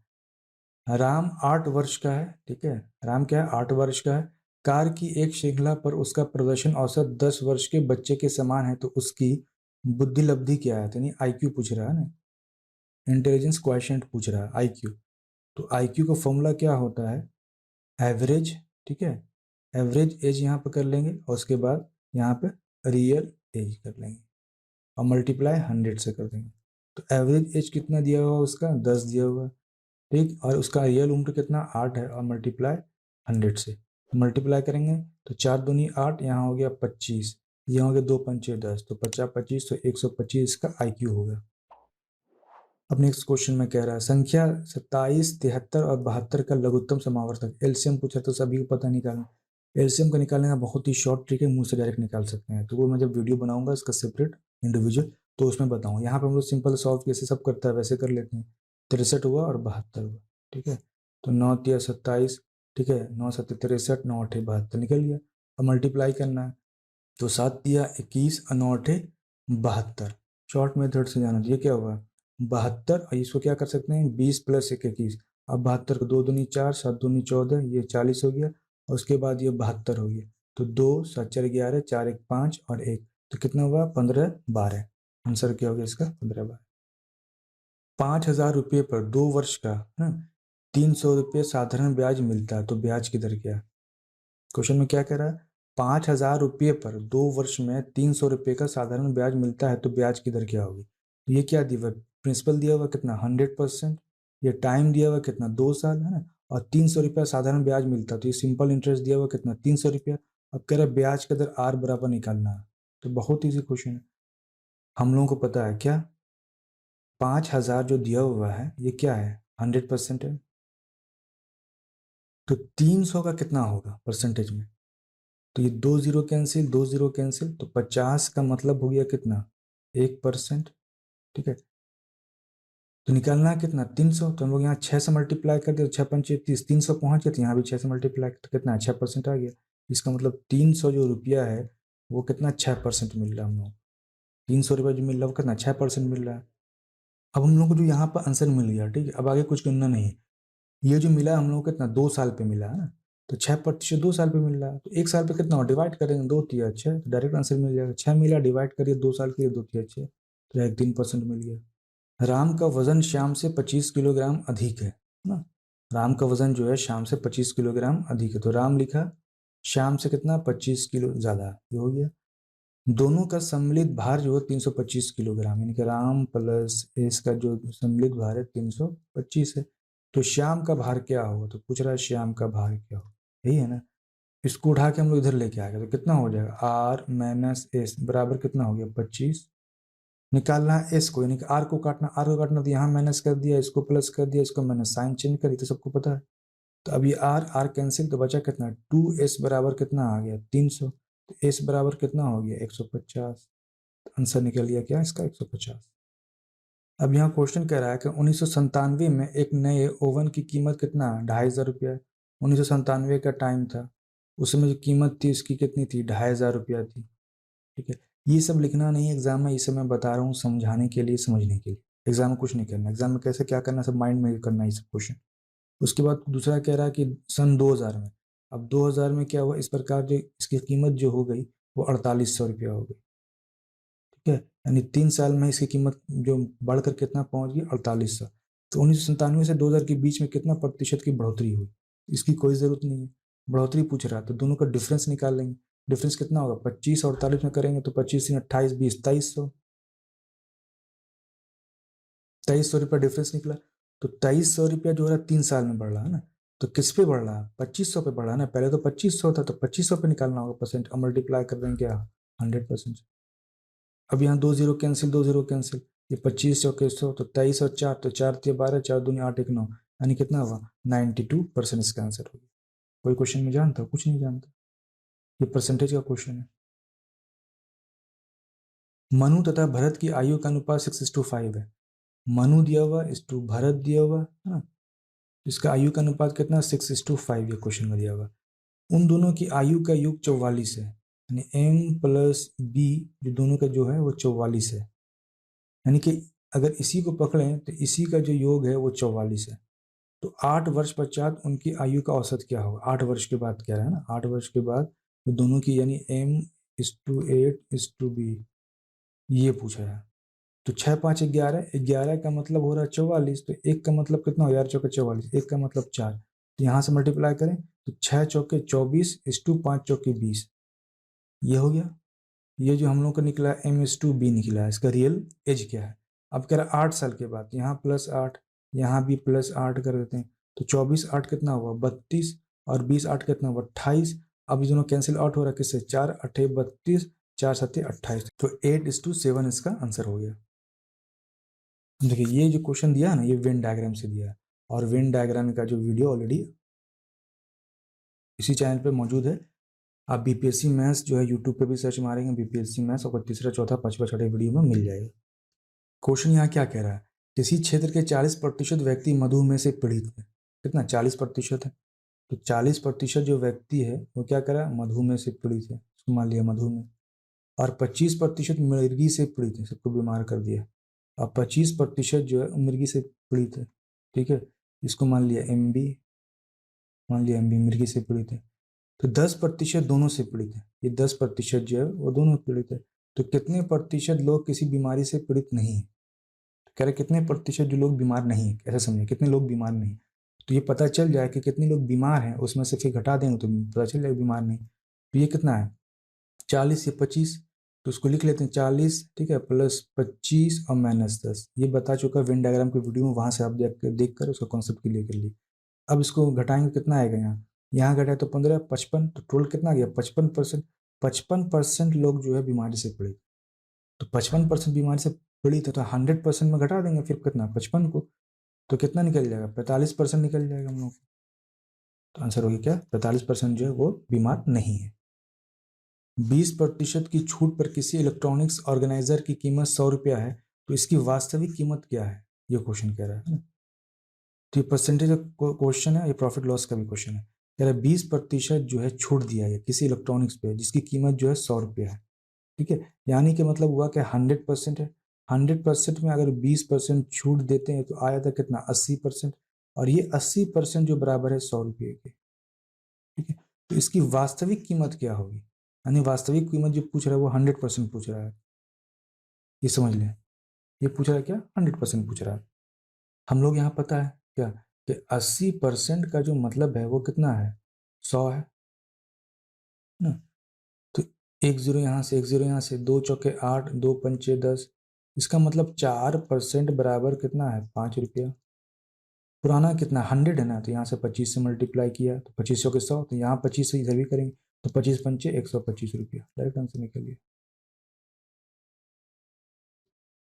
S1: राम 8 वर्ष का है, ठीक है, राम क्या है 8 वर्ष का है, कार की एक श्रृंखला पर उसका प्रदर्शन औसत 10 वर्ष के बच्चे के समान है, तो उसकी बुद्धि लब्धि क्या है, यानी आईक्यू पूछ रहा है ना, इंटेलिजेंस क्वेश्चन पूछ रहा है आईक्यू। तो आईक्यू का फॉर्मूला क्या होता है, एवरेज, ठीक है, एवरेज एज यहाँ पर कर लेंगे, और उसके बाद यहाँ पे रियल एज कर लेंगे, और मल्टीप्लाई 100 से कर देंगे। तो एवरेज एज कितना दिया हुआ उसका 10 दिया हुआ, ठीक, और उसका रियल उम्र कितना 8 है, और मल्टीप्लाई 100 से, तो मल्टीप्लाई करेंगे तो 4 दूनी 8, यहाँ हो गया 25, यहाँ हो गया 2 पंचे 10, तो 50 25 तो 125 का आईक्यू होगा। अब नेक्स्ट क्वेश्चन में कह रहा है, संख्या 27, 73 और 72 का लघुत्तम समावर्तक, एलसीएम पूछा तो सभी को पता निकालना। एलसीएम का निकालने का बहुत ही शॉर्ट ट्रिक है, मुंह से डायरेक्ट निकाल सकते हैं, तो वो मैं जब वीडियो बनाऊंगा इसका सेपरेट इंडिविजुअल तो उसमें बताऊंगा। यहाँ पे हम लोग सिंपल सॉल्व जैसे सब करता है वैसे कर लेते हैं। 63 हुआ और 72 हुआ, ठीक है, तो 9 तिया 27, ठीक है, 9 7 63, 9 8 72 निकल गया। अब मल्टीप्लाई करना है, तो 7 तिया 21 और 9 8 72, शॉर्ट मेथड से जाना, ये क्या हुआ 72, और इसको क्या कर सकते हैं 20 + 1 21, अब 72 को 2 दूनी 4, 7 दूनी 14, ये 40 हो गया, और उसके बाद ये 72 हो गया, तो 2 7 4 11, 4 1 5 और 1, तो कितना हुआ 15 12, आंसर क्या हो गया इसका 15 12। 5,000 रुपये पर 2 वर्ष का है 300 रुपये साधारण ब्याज मिलता है, तो ब्याज की दर क्या है। क्वेश्चन में क्या कह रहा है, 5,000 रुपये पर 2 वर्ष में 300 रुपये का साधारण ब्याज मिलता है, तो ब्याज की दर क्या होगी। तो ये क्या दिया हुआ, प्रिंसिपल दिया हुआ कितना 100%, ये टाइम दिया हुआ कितना 2 साल है ना, और 300 रुपया साधारण ब्याज मिलता है, तो ये सिंपल इंटरेस्ट दिया हुआ कितना 300 रुपया। अब कह रहा है ब्याज की दर आर बराबर निकालना है, तो बहुत ईजी क्वेश्चन है, हम लोगों को पता है क्या 5,000 जो दिया हुआ है ये क्या है 100% है, तो 300 का कितना होगा परसेंटेज में, तो ये 2 जीरो कैंसिल 2 जीरो कैंसिल, तो 50 का मतलब हो गया कितना 1%, ठीक है, तो निकालना है कितना 300, तो हम लोग यहाँ 6 से मल्टीप्लाई कर दिया, 6 पंचे 30, 300 पहुंच गया, तो यहाँ भी 6 से मल्टीप्लाई तो कितना 6% आ गया। इसका मतलब 300 जो रुपया है वो कितना 6% मिल रहा है हम लोग। 300 रुपया जो मिल रहा है वो कितना 6% मिल रहा है। अब हम लोग को जो यहाँ पर आंसर मिल गया, ठीक है, अब आगे कुछ करना नहीं है। ये जो मिला हम लोग को कितना 2 साल पे मिला है ना, तो 6% 2 साल पे मिल रहा है, तो 1 साल पे कितना डिवाइड करेंगे 2 3 6, तो डायरेक्ट आंसर मिल जाएगा। 6 मिला, डिवाइड करिए 2 साल के लिए, 2 3 6, तो 3% मिल गया। राम का वजन श्याम से 25 किलोग्राम अधिक है ना। राम का वजन जो है श्याम से 25 किलोग्राम अधिक है, तो राम लिखा, श्याम से कितना 25 किलो ज्यादा, ये हो गया। दोनों का सम्मिलित भार जो है 325 किलोग्राम, यानी कि राम प्लस इसका जो सम्मिलित भार है 325 है। तो श्याम का भार क्या होगा, तो पूछ रहा है श्याम का भार क्या होगा, यही है ना। इसको उठा के हम लोग इधर लेके आ गए, तो कितना हो जाएगा आर माइनस एस बराबर कितना हो गया 25। निकालना है एस को, यानी कि आर को काटना, तो यहाँ माइनस कर दिया, इसको प्लस कर दिया, इसको मैंने साइन चेंज करी, तो सबको पता है। तो अब ये आर आर कैंसिल, तो बचा कितना 2s बराबर कितना आ गया 300, तो एस बराबर कितना हो गया 150। आंसर निकल गया क्या इसका 150। अब यहाँ क्वेश्चन कह रहा है कि 1997 में एक नए ओवन की कीमत कितना 2500 रुपया है। 1997 का टाइम था, उसमें जो कीमत थी उसकी कितनी थी 2500 रुपया थी। ठीक है, ये सब लिखना नहीं है एग्जाम में, ये सब मैं बता रहा हूँ समझाने के लिए, समझने के लिए। एग्जाम में कुछ नहीं करना, एग्जाम में कैसे क्या करना सब माइंड में करना है ये सब क्वेश्चन। उसके बाद दूसरा कह रहा है कि सन 2000 में, अब 2000 में क्या हुआ, इस प्रकार जो इसकी कीमत जो हो गई वो 4800 रुपया हो गई। ठीक है, यानी 3 साल में इसकी कीमत जो बढ़कर कितना पहुंच गई 4800। तो 1997 से 2000 के बीच में कितना प्रतिशत की बढ़ोतरी हुई, इसकी कोई जरूरत नहीं है। बढ़ोतरी पूछ रहा है तो दोनों का डिफरेंस निकाल लेंगे। डिफरेंस कितना होगा 25 और 48 में करेंगे तो 25 28 20 2300, 2300 रुपया डिफरेंस निकला। तो 2300 रुपया जो है 3 साल में बढ़ रहा है ना, तो किस पे बढ़ रहा है 2500 पे बढ़ रहा है ना। पहले तो 2500 था, तो 2500 पे निकालना होगा परसेंट, और मल्टीप्लाई कर देंगे क्या 100%। अब यहाँ 2 जीरो कैंसिल, 2 जीरो कैंसिल, ये 25 चौके 100, तो 23 और 4, तो 4 3 12, 4 दूनी 8 1 9, यानी कितना हुआ 92% इसका आंसर होगा। कोई क्वेश्चन में जानता, कुछ नहीं जानता, ये परसेंटेज का क्वेश्चन है। मनु तथा भरत की आयु का अनुपात 6:5 है। मनु दिया हुआ इस टू भरत दिया हुआ है ना, इसका आयु का अनुपात कितना 6:5, ये क्वेश्चन में दिया हुआ। उन दोनों की आयु का योग 44 है, यानी m प्लस बी जो दोनों का जो है वो 44 है। यानी कि अगर इसी को पकड़ें तो इसी का जो योग है वो 44 है। तो 8 वर्ष पश्चात उनकी आयु का औसत क्या होगा, 8 वर्ष के बाद कह रहा है ना, 8 वर्ष के बाद तो दोनों की यानी m:8:b ये पूछा है। तो 6 5 11, 11 का मतलब हो रहा है 44, तो एक का मतलब कितना हो 11 चौके 44, एक का मतलब 4, तो यहाँ से मल्टीप्लाई करें तो 6 चौके 24:5 चौके 20, ये हो गया। ये जो हम लोग का निकला m:b निकला है, इसका रियल एज क्या है। अब कह रहा है 8 साल के बाद, यहाँ +8, यहाँ भी +8 कर देते हैं, तो 24 8 कितना हुआ 32, और 20 8 कितना हुआ 28। अब ये दोनों कैंसिल आउट हो रहा है किससे 4 8 32, 4 7 28, तो 8:7 इसका आंसर हो गया। देखिए ये जो क्वेश्चन दिया है ना, ये वेन डायग्राम से दिया है, और वेन डायग्राम का जो वीडियो ऑलरेडी इसी चैनल पे मौजूद है। आप बीपीएससी मैथ्स जो है यूट्यूब पे भी सर्च मारेंगे बीपीएससी मैथ्स, और तीसरा चौथा पांचवा छठे वीडियो में मिल जाएगा। क्वेश्चन यहाँ क्या कह रहा है, किसी क्षेत्र के 40% व्यक्ति मधुमेह से पीड़ित है। कितना 40% है, तो 40% जो व्यक्ति है वो क्या कर रहा है मधुमेह से पीड़ित है, इसको मान लिया मधुमेह। और 25% मिर्गी से पीड़ित है, सबको बीमार कर दिया। और 25% जो है मिर्गी से पीड़ित है। ठीक है, इसको मान लिया एमबी, मान लिया एमबी मिर्गी से पीड़ित है। तो 10% दोनों से पीड़ित है, ये 10% जो है वो दोनों पीड़ित है। तो कितने प्रतिशत लोग किसी बीमारी से पीड़ित नहीं है, तो कह रहे कितने प्रतिशत जो लोग बीमार नहीं है, ऐसा समझिए कितने लोग बीमार नहीं। तो ये पता चल जाए कि कितने लोग बीमार हैं, उसमें से फिर घटा देंगे तो पता चल जाएगा बीमार नहीं। तो ये कितना है 40 या 25, तो उसको लिख लेते हैं 40, ठीक है, +25 और -10, ये बता चुका वेन डायग्राम की वीडियो में, वहां से आप देख कर उसका कॉन्सेप्ट क्लियर कर लिए। अब इसको घटाएंगे कितना आएगा, यहाँ घटाए तो 15 55, तो टोटल कितना आ गया 55%। 55% लोग जो है बीमारी से पीड़ित, तो 55% बीमारी से पीड़ित है, तो 100% में घटा देंगे फिर कितना 55 को, तो कितना निकल जाएगा 45% निकल जाएगा हम लोग। तो आंसर हो गया क्या 45% जो है वो बीमार नहीं है। 20% की छूट पर किसी इलेक्ट्रॉनिक्स ऑर्गेनाइजर की कीमत 100 रुपया है, तो इसकी वास्तविक कीमत क्या है, ये क्वेश्चन कह रहा है ना। तो ये परसेंटेज का क्वेश्चन है, ये प्रॉफिट लॉस का भी क्वेश्चन है। कह रहा है 20% जो है छूट दिया गया किसी इलेक्ट्रॉनिक्स पे जिसकी कीमत जो है 100 रुपये है। ठीक है, यानी कि मतलब हुआ कि 100% है, 100% में अगर 20% छूट देते हैं तो आया था कितना 80%, और ये 80% जो बराबर है 100 रुपये के। ठीक है, तो इसकी वास्तविक कीमत क्या होगी, यानी वास्तविक कीमत जो पूछ रहा है वो 100% पूछ रहा है, ये समझ लें। ये पूछ रहा है क्या, 100% पूछ रहा है। हम लोग यहाँ पता है क्या कि 80% का जो मतलब है वो कितना है, 100 है ना। तो एक जीरो यहाँ से, एक जीरो यहाँ से, 2 चौके 8, 2 पंचे 10, इसका मतलब 4% बराबर कितना है, 5 रुपया। पुराना कितना 100 है ना, तो यहाँ से 25 से मल्टीप्लाई किया तो 25 100, तो यहाँ 25 से इधर भी करेंगे तो 25 पंचे 125 रुपया, डायरेक्ट आंसर निकल गया।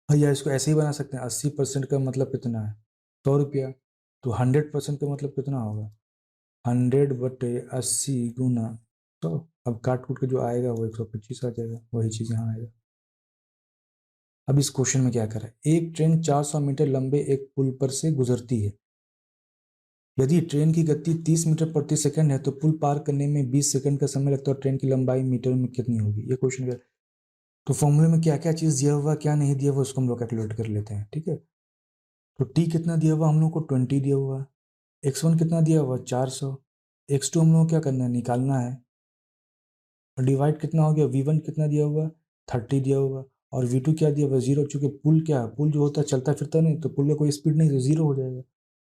S1: भैया इसको ऐसे ही बना सकते हैं, 80% का मतलब कितना है, 100 रुपया। तो 100% का मतलब कितना होगा, 100/80 गुना 100। अब काट कूट के जो आएगा वो 125 आ जाएगा, वही चीज़ यहाँ आएगा। अब इस क्वेश्चन में क्या करा है, एक ट्रेन 400 मीटर लंबे एक पुल पर से गुजरती है। यदि ट्रेन की गति 30 मीटर प्रति सेकंड है तो पुल पार करने में 20 सेकंड का समय लगता है, और ट्रेन की लंबाई मीटर में कितनी होगी, ये क्वेश्चन। तो फॉर्मूले में क्या क्या चीज़ दिया हुआ क्या नहीं दिया हुआ उसको हम लोग कैलकुलेट कर लेते हैं। ठीक है, तो टी कितना दिया हुआ हम लोग को 20 दिया हुआ, x1 कितना दिया हुआ 400, x2 हम लोग को क्या करना है, निकालना है, और डिवाइड कितना हो गया, v1 कितना दिया हुआ 30 दिया हुआ, और v2 क्या दिया हुआ 0, चूंकि पुल क्या है, पुल जो होता है चलता फिरता नहीं, तो पुल का कोई स्पीड नहीं, तो 0 हो जाएगा।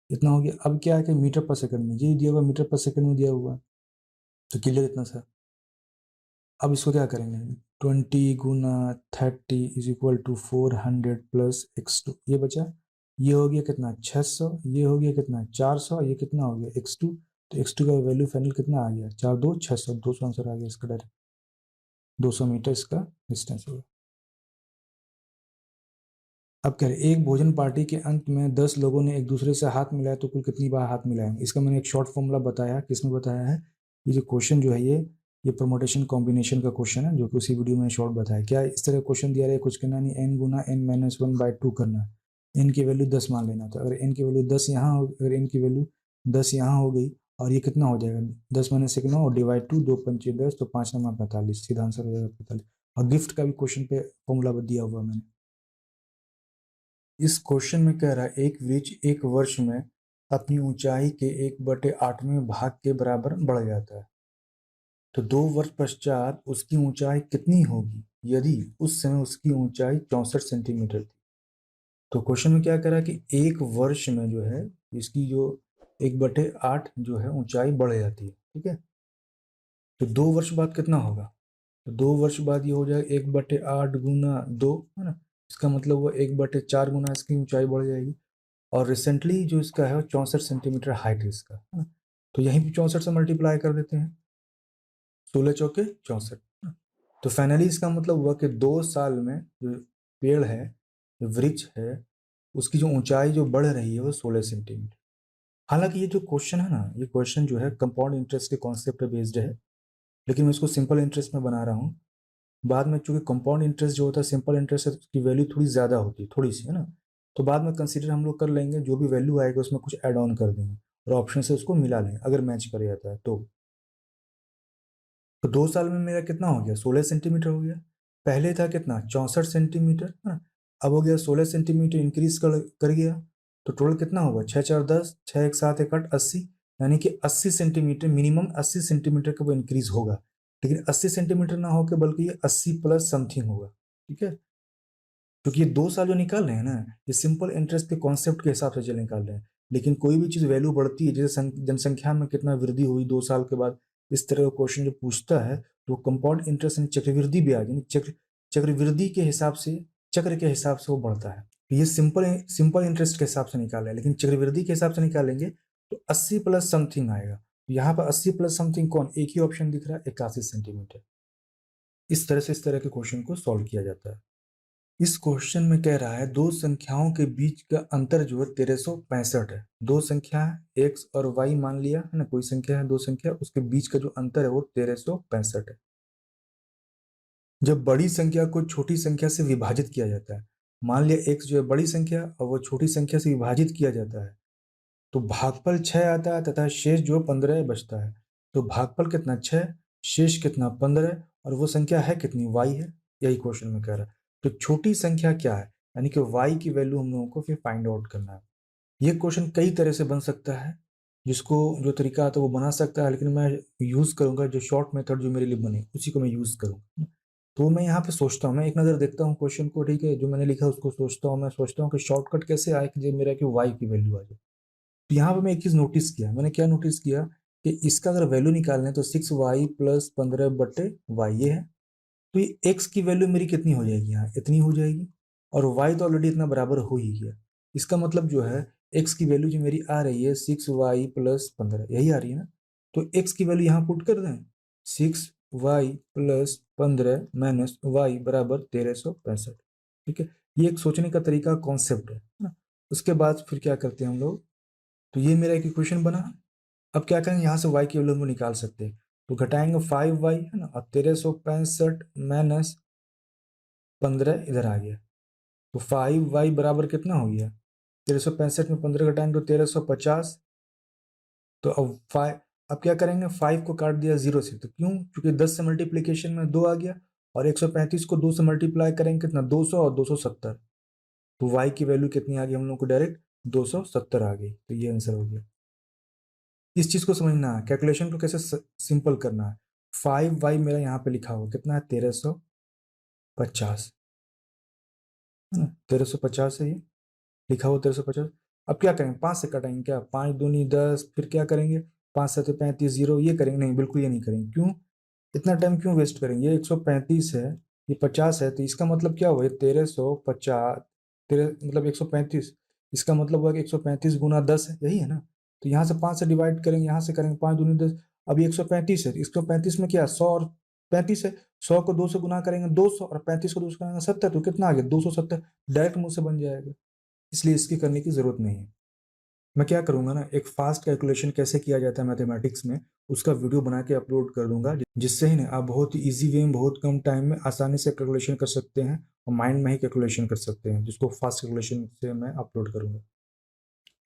S1: इतना हो गया। अब क्या है कि मीटर पर सेकंड में, ये दिया हुआ मीटर पर सेकंड में दिया हुआ, तो क्लियर इतना सा। अब इसको क्या करेंगे, 20 × 30 = 400 + x2, ये बचा, ये हो गया कितना 600, ये हो गया कितना 400, ये कितना हो गया x2। तो x2 का वैल्यू फाइनल कितना आ गया, 4 2 600, 200 आंसर आ गया इसका डायरेक्ट, 200 मीटर इसका डिस्टेंस होगा। अब कह रहे एक भोजन पार्टी के अंत में 10 लोगों ने एक दूसरे से हाथ मिलाया तो कुल कितनी बार हाथ मिलाएंगे, इसका मैंने एक शॉर्ट फॉर्मूला बताया, किसमें बताया है, ये जो क्वेश्चन जो है ये परमोटेशन कॉम्बिनेशन का क्वेश्चन है, जो कि उसी वीडियो में शॉर्ट बताया। क्या इस तरह क्वेश्चन दिया रहा है, कुछ करना नहीं, n गुना n-1/2 करना, n की वैल्यू 10 मान लेना, तो अगर n की वैल्यू 10 यहाँ हो, अगर n की वैल्यू 10 यहाँ हो गई, और ये कितना हो जाएगा 10 - 1 9 और डिवाइड 2, 2 पंचे 10, तो 5 9 45, सीधा आंसर हो जाएगा 45। और गिफ्ट का भी क्वेश्चन पे फॉर्मूला दिया हुआ मैंने। इस क्वेश्चन में कह रहा है एक वृक्ष एक वर्ष में अपनी ऊंचाई के 1/8वें भाग के बराबर बढ़ जाता है, तो 2 वर्ष पश्चात उसकी ऊंचाई कितनी होगी यदि उस समय उसकी ऊंचाई 64 सेंटीमीटर थी। तो क्वेश्चन में क्या कह रहा है कि एक वर्ष में जो है इसकी जो 1/8 जो है ऊंचाई बढ़ जाती है। ठीक है, तो 2 वर्ष बाद कितना होगा, तो 2 वर्ष बाद ये हो जाएगा 1/8 गुना 2, है ना, इसका मतलब वो 1/4 गुना इसकी ऊंचाई बढ़ जाएगी। और रिसेंटली जो इसका है वो 64 सेंटीमीटर हाइट है इसका, है ना, तो यहीं पे 64 से मल्टीप्लाई कर देते हैं, 16 चौके 64। तो फाइनली इसका मतलब हुआ कि 2 साल में जो पेड़ है, जो वृक्ष है, उसकी जो ऊंचाई जो बढ़ रही है वो 16 सेंटीमीटर। हालांकि ये जो क्वेश्चन है ना, ये क्वेश्चन जो है कंपाउंड इंटरेस्ट के कॉन्सेप्ट पे बेस्ड है, लेकिन मैं इसको सिंपल इंटरेस्ट में बना रहा हूँ। बाद में चूंकि कंपाउंड इंटरेस्ट जो होता है सिंपल इंटरेस्ट है, तो उसकी वैल्यू थोड़ी ज़्यादा होती है, थोड़ी सी, है ना, तो बाद में कंसीडर हम लोग कर लेंगे, जो भी वैल्यू आएगा उसमें कुछ ऐड ऑन कर देंगे और ऑप्शन से उसको मिला लेंगे अगर मैच कर जाता है तो 2 साल में मेरा कितना हो गया 16 सेंटीमीटर हो गया, पहले था कितना 64 सेंटीमीटर, है ना, अब हो गया 16 सेंटीमीटर, इंक्रीज कर गया, तो टोटल कितना होगा 6 4 10, 6 1 7 1 8 80, यानी कि 80 सेंटीमीटर, मिनिमम 80 सेंटीमीटर का वो इंक्रीज होगा, लेकिन 80 सेंटीमीटर ना होकर बल्कि ये 80 प्लस समथिंग होगा। ठीक है, क्योंकि ये 2 साल जो निकाल रहे हैं ना, ये सिंपल इंटरेस्ट के कॉन्सेप्ट के हिसाब से चल निकाल रहे हैं, लेकिन कोई भी चीज़ वैल्यू बढ़ती है, जैसे जनसंख्या में कितना वृद्धि हुई 2 साल के बाद, इस तरह का क्वेश्चन जो पूछता है, तो कंपाउंड इंटरेस्ट यानी चक्रवृद्धि ब्याज, यानी चक्रवृद्धि के हिसाब से, चक्र के हिसाब से वो बढ़ता है। तो ये सिंपल सिंपल इंटरेस्ट के हिसाब से निकाल रहे हैं, लेकिन चक्रवृद्धि के हिसाब से निकालेंगे तो 80 प्लस समथिंग आएगा। तो यहाँ पर 80 प्लस समथिंग कौन, एक ही ऑप्शन दिख रहा है 81 सेंटीमीटर। इस तरह से इस तरह के क्वेश्चन को सॉल्व किया जाता है। इस क्वेश्चन में कह रहा है दो संख्याओं के बीच का अंतर जो है 1365 है। दो संख्या है x और y मान लिया, है ना, कोई संख्या है, दो संख्या, उसके बीच का जो अंतर है वो 1365 है। जब बड़ी संख्या को छोटी संख्या से विभाजित किया जाता है, मान लिया x जो है बड़ी संख्या और वो छोटी संख्या से विभाजित किया जाता है, तो भागफल 6 आता है तथा शेष जो 15 बचता है। तो भागफल कितना 6, शेष कितना 15, और वो संख्या है कितनी y है, यही क्वेश्चन में कह रहा है। तो छोटी संख्या क्या है, यानी कि y की वैल्यू हम लोगों को फिर फाइंड आउट करना है। ये क्वेश्चन कई तरह से बन सकता है, जिसको जो तरीका आता है वो बना सकता है, लेकिन मैं यूज करूंगा जो शॉर्ट मेथड जो मेरे लिए बने उसी को मैं यूज करूंगा। तो मैं यहाँ पे सोचता हूँ, मैं एक नज़र देखता हूँ क्वेश्चन को, ठीक है, जो मैंने लिखा उसको सोचता हूँ, मैं सोचता हूँ कि शॉर्टकट कैसे आए कि जो मेरा कि y की वैल्यू आ जाए। तो यहाँ पे मैं एक चीज़ नोटिस किया, मैंने क्या नोटिस किया कि इसका अगर वैल्यू निकालना है तो 6y प्लस 15/y ये है। तो ये x की वैल्यू मेरी कितनी हो जाएगी, यहाँ इतनी हो जाएगी, और y तो ऑलरेडी इतना बराबर हो ही गया। इसका मतलब जो है x की वैल्यू जो मेरी आ रही है 6y प्लस 15, यही आ रही है ना। तो x की वैल्यू यहाँ पुट कर दें, 6y प्लस 15 माइनस y बराबर 1365। ठीक है, ये एक सोचने का तरीका, कॉन्सेप्ट है ना। उसके बाद फिर क्या करते हैं हम लोग, तो ये मेरा एक इक्वेशन बना। अब क्या करेंगे, यहाँ से y की वैल्यू हम निकाल सकते हैं, तो घटाएंगे 5y है ना, और 1365 माइनस 15 इधर आ गया। तो 5y बराबर कितना हो गया, 1365 में 15 घटाएंगे तो 1350। तो अब क्या करेंगे, 5 को काट दिया 0 से, तो क्यों, क्योंकि 10 से मल्टीप्लीकेशन में 2 आ गया, और 135 को 2 से मल्टीप्लाई करेंगे कितना, 200 और 270। तो y की वैल्यू कितनी आ गई हम लोग को, डायरेक्ट 270 आ गई। तो ये आंसर हो गया। इस चीज को समझना है, कैलकुलेशन को कैसे सिंपल करना है। 5y मेरा यहाँ पे लिखा हुआ कितना है, 1350 है ना, 1350 है ये लिखा हुआ 1350। अब क्या करेंगे, 5 से कटाएंगे क्या, 5 दूनी 10, फिर क्या करेंगे, 5 7 35 जीरो, ये करेंगे नहीं, बिल्कुल ये नहीं करेंगे। क्यों, इतना टाइम क्यों वेस्ट करेंगे, ये 135 है, ये 50 है, तो इसका मतलब क्या हुआ, 1350, तेरह मतलब 135, इसका मतलब हुआ कि 135 गुना 10 है, यही है ना। तो यहाँ से 5 से डिवाइड करेंगे, यहाँ से करेंगे 5 दूनी 10। अब 135 है, 135 में क्या 100 और 35 है, 100 को 2 से गुना करेंगे 200, और 35 को 2 से करेंगे 70, तो कितना आ गया 270, डायरेक्ट मुंह से बन जाएगा। इसलिए इसकी करने की जरूरत नहीं है। मैं क्या करूंगा ना, एक फास्ट कैलकुलेशन कैसे किया जाता है मैथमेटिक्स में, उसका वीडियो बना के अपलोड कर दूंगा, जिससे ही ना आप बहुत ही ईजी वे में बहुत कम टाइम में आसानी से कैलकुलेशन कर सकते हैं, और माइंड में ही कैलकुलेशन कर सकते हैं, जिसको फास्ट कैलकुलेशन से मैं अपलोड करूंगा।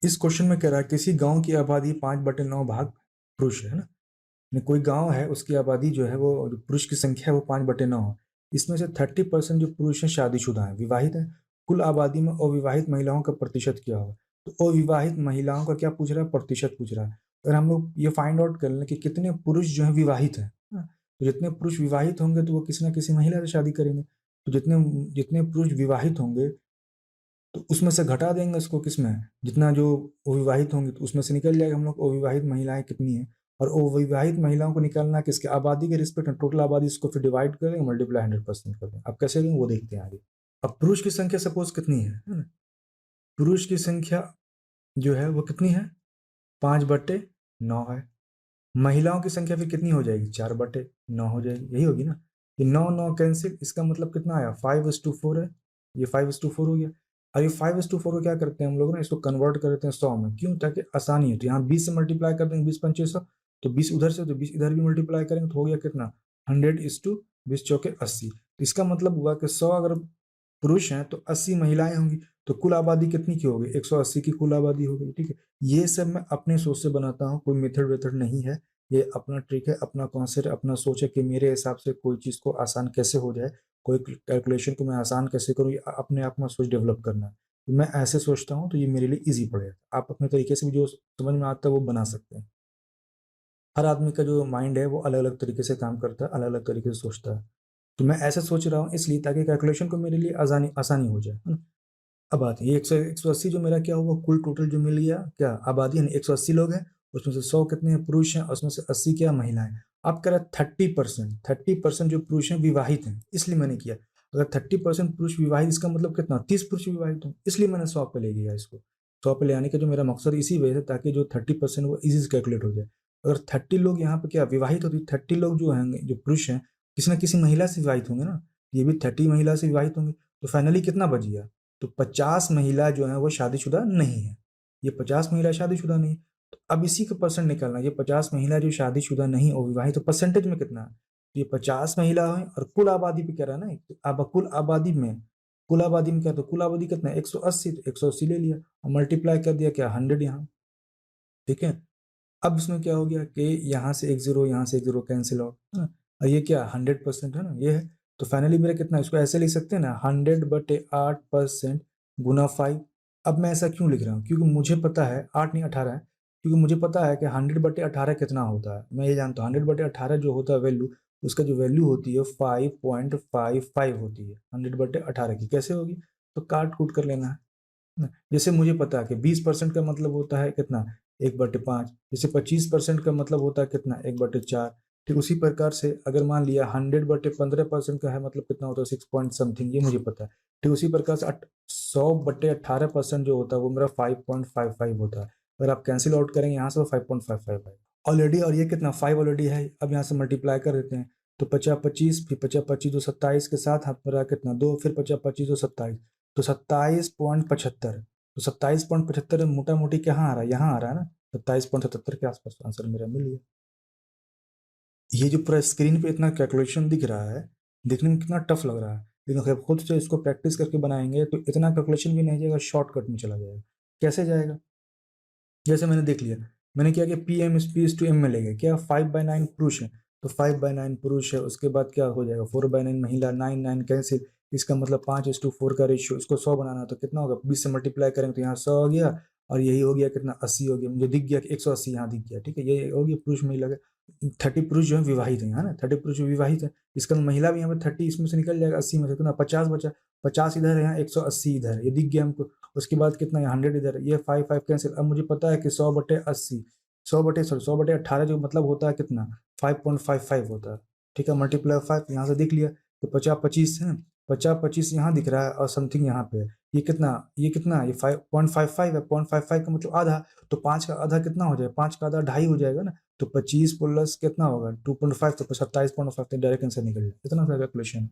S1: इस क्वेश्चन में कह रहा है किसी गांव की आबादी 5/9 भाग पुरुष है ना। कोई गांव है, उसकी आबादी जो है वो, जो पुरुष की संख्या है वो 5/9 है। इसमें से 30% जो पुरुष हैं शादीशुदा हैं, विवाहित हैं। कुल आबादी में अविवाहित महिलाओं का प्रतिशत क्या होगा। तो अविवाहित महिलाओं का क्या पूछ रहा है, प्रतिशत पूछ रहा है। अगर हम लोग ये फाइंड आउट कर लें कि कितने पुरुष जो है विवाहित हैं, तो जितने पुरुष विवाहित होंगे तो वो किसी ना किसी महिला से शादी करेंगे। तो जितने जितने पुरुष विवाहित होंगे, तो उसमें से घटा देंगे उसको, किसमें, जितना जो अविवाहित होंगे तो उसमें से निकल जाएगा हम लोग अविवाहित महिलाएं कितनी है। और अविवाहित महिलाओं को निकालना किसके, आबादी के रिस्पेक्ट में, टोटल आबादी, इसको फिर डिवाइड करेंगे, मल्टीप्लाई 100% कर देंगे। अब कैसे करेंगे वो देखते हैं आगे। अब पुरुष की संख्या सपोज कितनी है ना, पुरुष की संख्या जो है वो कितनी है, 5/9 है। महिलाओं की संख्या फिर कितनी हो जाएगी, 4/9 हो जाएगी, यही होगी ना। ये 9 9 कैंसिल, इसका मतलब कितना आया, 5:4 है। ये 5:4 हो गया। अब ये 5:4 को क्या करते हैं हम लोग ना, इसको कन्वर्ट करते हैं 100 में, क्यों, ताकि आसानी हो। तो यहाँ 20 से मल्टीप्लाई कर देंगे, 20×5 = 100, तो 20 उधर से, तो 20 इधर भी मल्टीप्लाई करेंगे तो हो गया कितना, 100:20 = 80। तो इसका मतलब हुआ कि 100 अगर पुरुष हैं तो 80 महिलाएं होंगी, तो कुल आबादी कितनी की होगी, 180 की कुल आबादी हो गई। ठीक है, ये सब मैं अपने सोच से बनाता हूँ, कोई मेथड वेथड नहीं है, ये अपना ट्रिक है, अपना कॉन्सेप्ट, अपना सोच है कि मेरे हिसाब से कोई चीज़ को आसान कैसे हो जाए, कोई कैलकुलेशन को मैं आसान कैसे करूँ, ये अपने आप में सोच डेवलप करना है। तो मैं ऐसे सोचता हूँ, तो ये मेरे लिए ईजी पड़ेगा। आप अपने तरीके से भी जो समझ में आता है वो बना सकते हैं। हर आदमी का जो माइंड है वो अलग अलग तरीके से काम करता है, अलग अलग तरीके से सोचता है। तो मैं ऐसे सोच रहा हूँ इसलिए, ताकि कैलकुलेशन को मेरे लिए आसानी आसानी हो जाए, है ना। अब बात ये 180 जो मेरा क्या हुआ, कुल टोटल जो मिल गया, क्या आबादी है, 180 लोग हैं, उसमें से 100 कितने हैं, पुरुष हैं, उसमें से 80 क्या, महिलाएं। अब कह रहा 30% जो पुरुष हैं विवाहित हैं, इसलिए मैंने किया। अगर 30% पुरुष विवाहित, इसका मतलब कितना, 30 पुरुष विवाहित हों, इसलिए मैंने 100 पे ले गया इसको। 100 पे ले आने का जो मेरा मकसद इसी वजह से, ताकि जो 30% वो इजी से कैलकुलेट हो जाए। अगर 30 लोग यहाँ पे क्या विवाहित होती, 30 लोग जो हैं, जो पुरुष हैं, किसी ना किसी महिला से विवाहित होंगे ना, ये भी 30 महिला से विवाहित होंगे। तो फाइनली कितना बच गया, तो 50 महिला जो है वो शादीशुदा नहीं है। ये 50 महिला शादीशुदा नहीं। तो अब इसी का परसेंट निकालना, ये 50 महिला जो शादीशुदा नहीं और विवाहित, तो परसेंटेज में कितना है, तो ये 50 महिला है, और कुल आबादी पे कह रहा है ना, तो अब कुल आबादी में क्या, तो कुल आबादी कितना है 180, तो 180 ले लिया और मल्टीप्लाई कर दिया क्या 100 यहाँ। ठीक है। अब इसमें क्या हो गया कि यहाँ से एक जीरो, यहाँ से एक जीरो कैंसिल आउट, है ना। और ये क्या 100% है ना, ये है। तो फाइनली मेरा कितना, इसको ऐसे लिख सकते हैं ना, 100/8% गुना 5। अब मैं ऐसा क्यों लिख रहा हूँ, क्योंकि मुझे पता है 8 नहीं 18 है, क्योंकि मुझे पता है कि 100/18 कितना होता है। मैं ये जानता हूँ 100/18 जो होता है वैल्यू, उसका जो वैल्यू होती है 5.55 होती है 100/18 की। कैसे होगी, तो काट कूट कर लेना है ना। जैसे मुझे पता है कि 20% का मतलब होता है कितना, 1/5। जैसे 25% का मतलब होता है कितना, 1/4। ठीक उसी प्रकार से अगर मान लिया 100/15% का है, मतलब कितना होता है 6 पॉइंट समथिंग, ये मुझे पता है। ठीक उसी प्रकार से 100/18% जो होता है वो मेरा 5.55 होता है। अगर आप कैंसिल आउट करेंगे यहाँ से तो 5.55 है ऑलरेडी, और ये कितना 5 ऑलरेडी है। अब यहाँ से मल्टीप्लाई कर देते हैं, तो 50 25, फिर 50 25 जो 27 के साथ हमारा कितना 2, फिर 50 25 जो 27, तो 27.75। तो 27.75 मोटा मोटी कहाँ आ रहा है, यहाँ आ रहा है ना, 27.77 के आसपास आंसर मेरा मिल गया। ये जो पूरा स्क्रीन पे इतना कैलकुलेशन दिख रहा है, देखने में कितना टफ लग रहा है, लेकिन अगर खुद से इसको प्रैक्टिस करके बनाएंगे तो इतना कैलकुलेशन भी नहीं जाएगा, शॉर्टकट में चला जाएगा। कैसे जाएगा, जैसे मैंने देख लिया, मैंने क्या किया, P M P to M में ले गया, क्या 5/9 पुरुष है, तो 5/9 पुरुष है। उसके बाद क्या हो जाएगा, 4/9 महिला, 9 कैंसिल। इसका मतलब 5:4 का रेशियो, इसको 100 बनाना तो कितना होगा, 20 से मल्टीप्लाई करेंगे तो यहाँ 100 हो गया, और यही हो गया कितना 80 हो गया। मुझे दिख गया कि 180 यहाँ दिख गया। ठीक है, ये हो गया पुरुष महिला का। 30 पुरुष जो है विवाहित है ना, 30 पुरुष विवाहित है। इसका महिला भी यहाँ पे 30 इसमें से निकल जाएगा, 80 में से कितना 50 बचा। 50 इधर है, यहाँ 180 इधर है, ये दिख गया हमको। उसके बाद कितना, 100 इधर, ये 5 कैंसिल। अब मुझे पता है कि 100/80, 100/18 जो मतलब होता है कितना 5.55 होता है। ठीक है, मल्टीप्लाई 5 यहाँ से दिख लिया, तो 50 25 है, 50 25 यहाँ दिख रहा है और समथिंग यहाँ पे है। ये 5.55 है, 0.55 का मतलब आधा। तो 5 का आधा कितना हो जाएगा, 5 का आधा 2.5 हो जाएगा ना। तो 25 प्लस कितना होगा 2.5, तो 27.5, तो डायरेक्ट आंसर निकल जाएगा। इतना सा कैलकुलेशन।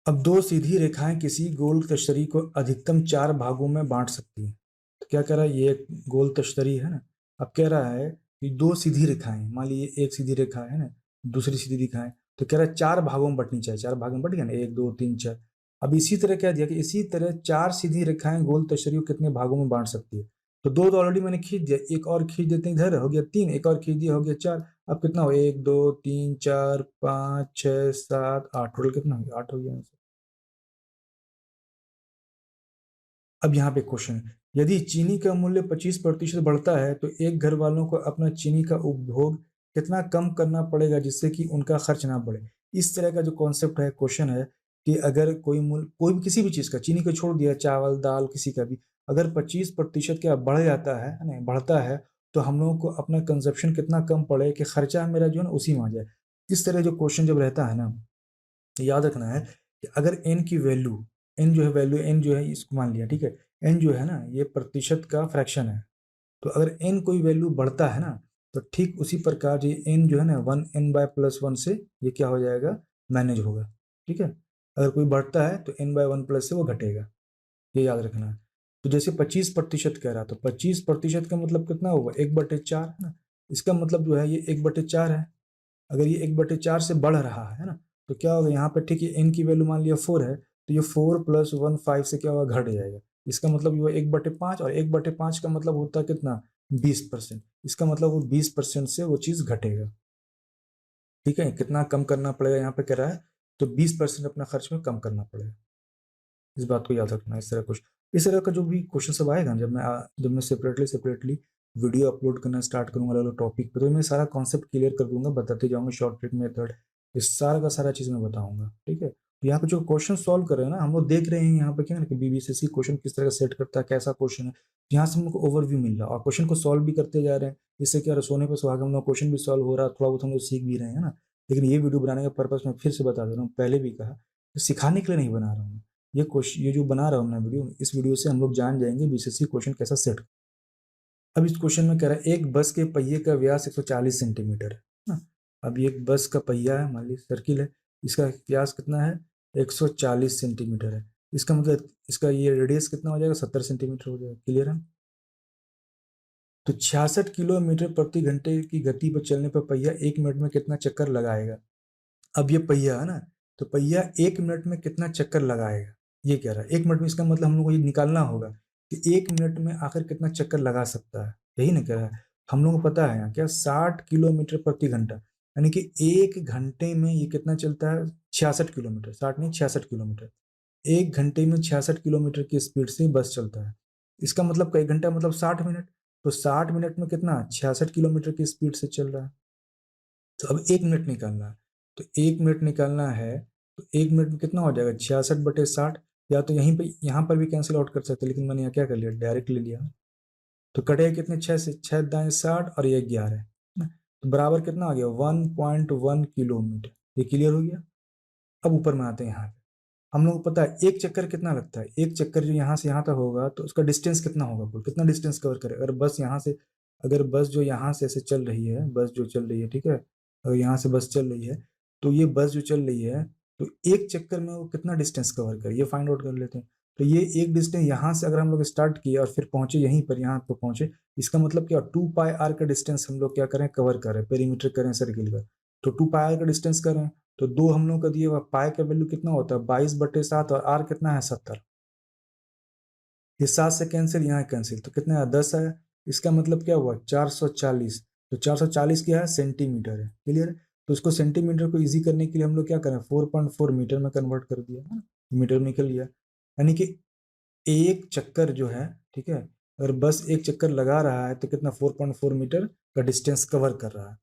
S1: अब दो सीधी रेखाएं किसी गोल तश्तरी को अधिकतम 4 भागों में बांट सकती हैं। तो क्या कह रहा है, ये एक गोल तश्तरी है ना। अब कह रहा है कि दो सीधी रेखाएं, मान लीजिए एक सीधी रेखा है ना, दूसरी सीधी रेखा है, तो कह रहा है 4 भागों में बंटनी चाहिए। 4 भागों में बट गया ना, 1 2 3 4। अब इसी तरह क्या दिया कि इसी तरह 4 सीधी रेखाएं गोल तश्तरी को कितने भागों में बांट सकती है। तो दो तो ऑलरेडी मैंने खींच दिया, एक और खींच देते हैं, इधर हो गया 3, एक और खींच दिया हो गया 4। अब कितना हो, 1 2 3 4 5 6 7 8, टोटल कितना हो गया, 8 हो गया। अब यहाँ पे क्वेश्चन है, यदि चीनी का मूल्य 25% बढ़ता है तो एक घर वालों को अपना चीनी का उपभोग कितना कम करना पड़ेगा जिससे कि उनका खर्च ना बढ़े। इस तरह का जो कॉन्सेप्ट है, क्वेश्चन है कि अगर कोई मूल्य, कोई भी किसी भी चीज का, चीनी को छोड़ दिया, चावल दाल किसी का भी, अगर 25% क्या बढ़ जाता है नहीं बढ़ता है, तो हम लोगों को अपना कंजप्शन कितना कम पड़े कि खर्चा मेरा जो है ना उसी में आ जाए। इस तरह जो क्वेश्चन जब रहता है ना, याद रखना है कि अगर एन की वैल्यू, एन जो है वैल्यू, एन जो है इसको मान लिया, ठीक है, एन जो है ना ये प्रतिशत का फ्रैक्शन है। तो अगर एन कोई वैल्यू बढ़ता है ना, तो ठीक उसी प्रकार ये एन जो है ना 1n/+1 से ये क्या हो जाएगा, मैनेज होगा। ठीक है, अगर कोई बढ़ता है तो n/1+ से वो घटेगा, ये याद रखना है। तो जैसे 25% कह रहा, तो 25% का मतलब कितना होगा, 1/4 है ना। इसका मतलब जो है ये 1/4 है। अगर ये 1/4 से बढ़ रहा है ना, तो क्या होगा यहाँ पे, ठीक है, एन की वैल्यू मान लिया 4 है, तो ये 4+1 5 से क्या होगा, घट जाएगा। इसका मतलब ये 1/5, और 1/5 का मतलब होता है कितना, 20%। इसका मतलब वो 20% से वो चीज घटेगा। ठीक है, कितना कम करना पड़ेगा यहाँ पे कह रहा है, तो 20% अपना खर्च में कम करना पड़ेगा। इस बात को याद रखना। इस तरह का जो भी क्वेश्चन सब आएगा ना, जब मैं सेपरेटली सेपरेटली वीडियो अपलोड करना स्टार्ट करूंगा अलग अलग टॉपिक पे, तो मैं सारा कॉन्सेप्ट क्लियर कर दूंगा, बताते जाऊंगा शॉर्टकट मेथड, इस सारा का सारा चीज मैं बताऊंगा। ठीक है, तो यहाँ पे जो क्वेश्चन सॉल्व कर रहे हैं ना, हम लोग देख रहे हैं यहाँ पे क्या है ना कि बीबीसीएससी क्वेश्चन किस तरह सेट करता है, कैसा क्वेश्चन है, यहाँ से हमको ओवरव्यू मिल रहा है और क्वेश्चन को सॉल्व भी करते जा रहे हैं। इससे क्या सोने पर सुहागा, हम लोग क्वेश्चन भी सॉल्व हो रहा है, थोड़ा बहुत हम लोग सीख भी रहे हैं ना। लेकिन ये वीडियो बनाने का पर्पज मैं फिर से बता दे रहा हूँ, पहले भी कहा, सिखाने के लिए नहीं बना रहा हूँ। ये जो बना रहा हूँ मैं वीडियो, इस वीडियो से हम लोग जान जाएंगे बीसीएससी क्वेश्चन कैसा सेट। अब इस क्वेश्चन में कह रहा है एक बस के पहिए का व्यास 140 सेंटीमीटर है ना। अब ये एक बस का पहिया है, मान लीजिए सर्किल है, इसका व्यास कितना है, 140 सेंटीमीटर है। इसका मतलब इसका ये रेडियस कितना हो जाएगा, 70 सेंटीमीटर हो जाएगा। क्लियर है। तो 66 किलोमीटर प्रति घंटे की गति पर चलने पर पहिया 1 मिनट में कितना चक्कर लगाएगा। अब ये पहिया है ना, तो पहिया 1 मिनट में कितना चक्कर लगाएगा, ये कह रहा है 1 मिनट में। इसका मतलब हम लोग को ये निकालना होगा कि 1 मिनट में आखिर कितना चक्कर लगा सकता है। यही ना कह रहा है। हम लोग को पता है क्या 60 किलोमीटर प्रति घंटा, यानी कि 1 घंटे में ये कितना चलता है, 66 किलोमीटर, 60 नहीं 66 किलोमीटर। 1 घंटे में 66 किलोमीटर की स्पीड से बस चलता है। इसका मतलब 1 घंटा मतलब 60 मिनट, तो 60 मिनट में कितना 66 किलोमीटर की स्पीड से चल रहा है। तो अब 1 मिनट निकालना है, तो 1 मिनट निकालना है, तो 1 मिनट में कितना हो जाएगा 66/60। या तो यहीं पे यहाँ पर भी कैंसिल आउट कर सकते, लेकिन मैंने यहाँ क्या कर लिया, डायरेक्ट ले लिया। तो कटेगा कितने, 6 से, 6 दाएं 60 और ये 11 है ना? तो बराबर कितना आ गया 1.1 किलोमीटर। ये क्लियर हो गया। अब ऊपर में आते हैं यहाँ पे। हम लोग को पता है एक चक्कर कितना लगता है, एक चक्कर जो यहाँ से यहाँ तक होगा तो उसका डिस्टेंस कितना होगा, कुल कितना डिस्टेंस कवर करे। अगर बस यहाँ से, अगर बस जो यहाँ से ऐसे चल रही है, बस जो चल रही है, ठीक है, अगर यहाँ से बस चल रही है, तो ये बस जो चल रही है, तो एक चक्कर में वो कितना डिस्टेंस कवर करे, ये फाइंड आउट कर लेते हैं। तो ये एक डिस्टेंस यहाँ से अगर हम लोग स्टार्ट किए और फिर पहुंचे यहीं पर, यहाँ पर पहुंचे, इसका मतलब क्या, 2πr का डिस्टेंस हम लोग क्या करें, कवर करें, पेरीमीटर करें सर्किल का। तो 2πr का डिस्टेंस करें, तो दो हम लोग का दिया हुआ, पाई का वैल्यू कितना होता है 22/7, और आर कितना है 70। ये 7 से कैंसिल, यहाँ कैंसिल, तो कितना है 10 है। इसका मतलब क्या हुआ 440। तो 440 क्या है, सेंटीमीटर है। क्लियर। तो उसको सेंटीमीटर को इजी करने के लिए हम लोग क्या करें, 4.4 मीटर में कन्वर्ट कर दिया है, मीटर में निकल लिया। यानी कि एक चक्कर जो है, ठीक है, अगर बस एक चक्कर लगा रहा है तो कितना 4.4 मीटर का डिस्टेंस कवर कर रहा है,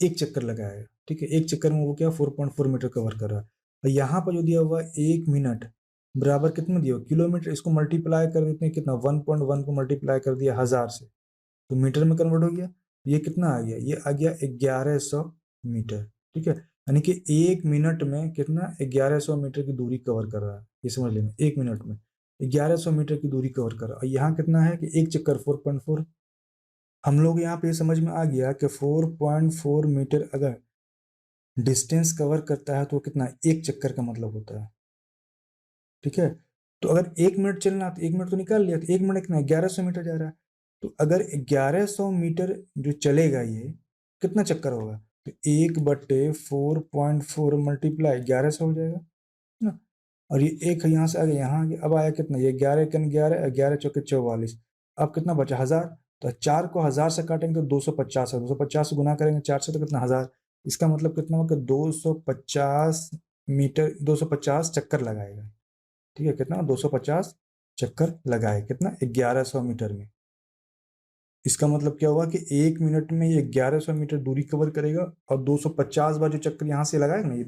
S1: एक चक्कर लगाएगा, ठीक है, एक चक्कर में वो क्या 4.4 मीटर कवर कर रहा है। और यहाँ पर जो दिया हुआ 1 मिनट बराबर कितना दिया हुआ, किलोमीटर, इसको मल्टीप्लाई कर देते हैं, कितना 1.1 को मल्टीप्लाई कर दिया 1000 से, तो मीटर में कन्वर्ट हो गया। ये कितना आ गया, ये आ गया 1100 मीटर, ठीक है। यानी कि 1 मिनट में कितना 1100 मीटर की दूरी कवर कर रहा है, ये समझ लेना, 1 मिनट में 1100 मीटर की दूरी कवर कर रहा है। और यहाँ कितना है कि एक चक्कर 4.4। हम लोग यहाँ पे समझ में आ गया कि 4.4 मीटर अगर डिस्टेंस कवर करता है तो कितना, एक चक्कर का मतलब होता है, ठीक है। तो अगर 1 मिनट चलना, तो 1 मिनट तो निकाल लिया, तो 1 मिनट कितना 1100 मीटर जा रहा है। तो अगर 1100 मीटर जो चलेगा, ये कितना चक्कर होगा, तो 1/4.4 मल्टीप्लाई 1100 हो जाएगा ना। और ये एक यहाँ से आ गया, यहाँ आ गया, अब आया कितना, ये 11 11 चौके 44। अब कितना बचा 1000। तो 4 को 1000 से काटेंगे तो 250 है, 250 से गुना करेंगे 4 से तो कितना 1000। इसका मतलब कितना होगा 250 मीटर, 250 चक्कर लगाएगा, ठीक है, कितना 250 चक्कर लगाए, कितना 1100 मीटर में। इसका मतलब क्या हुआ कि 1 मिनट में ये 1100 मीटर दूरी कवर करेगा, और 250 बार जो चक्कर यहाँ से लगाएगा ना, ये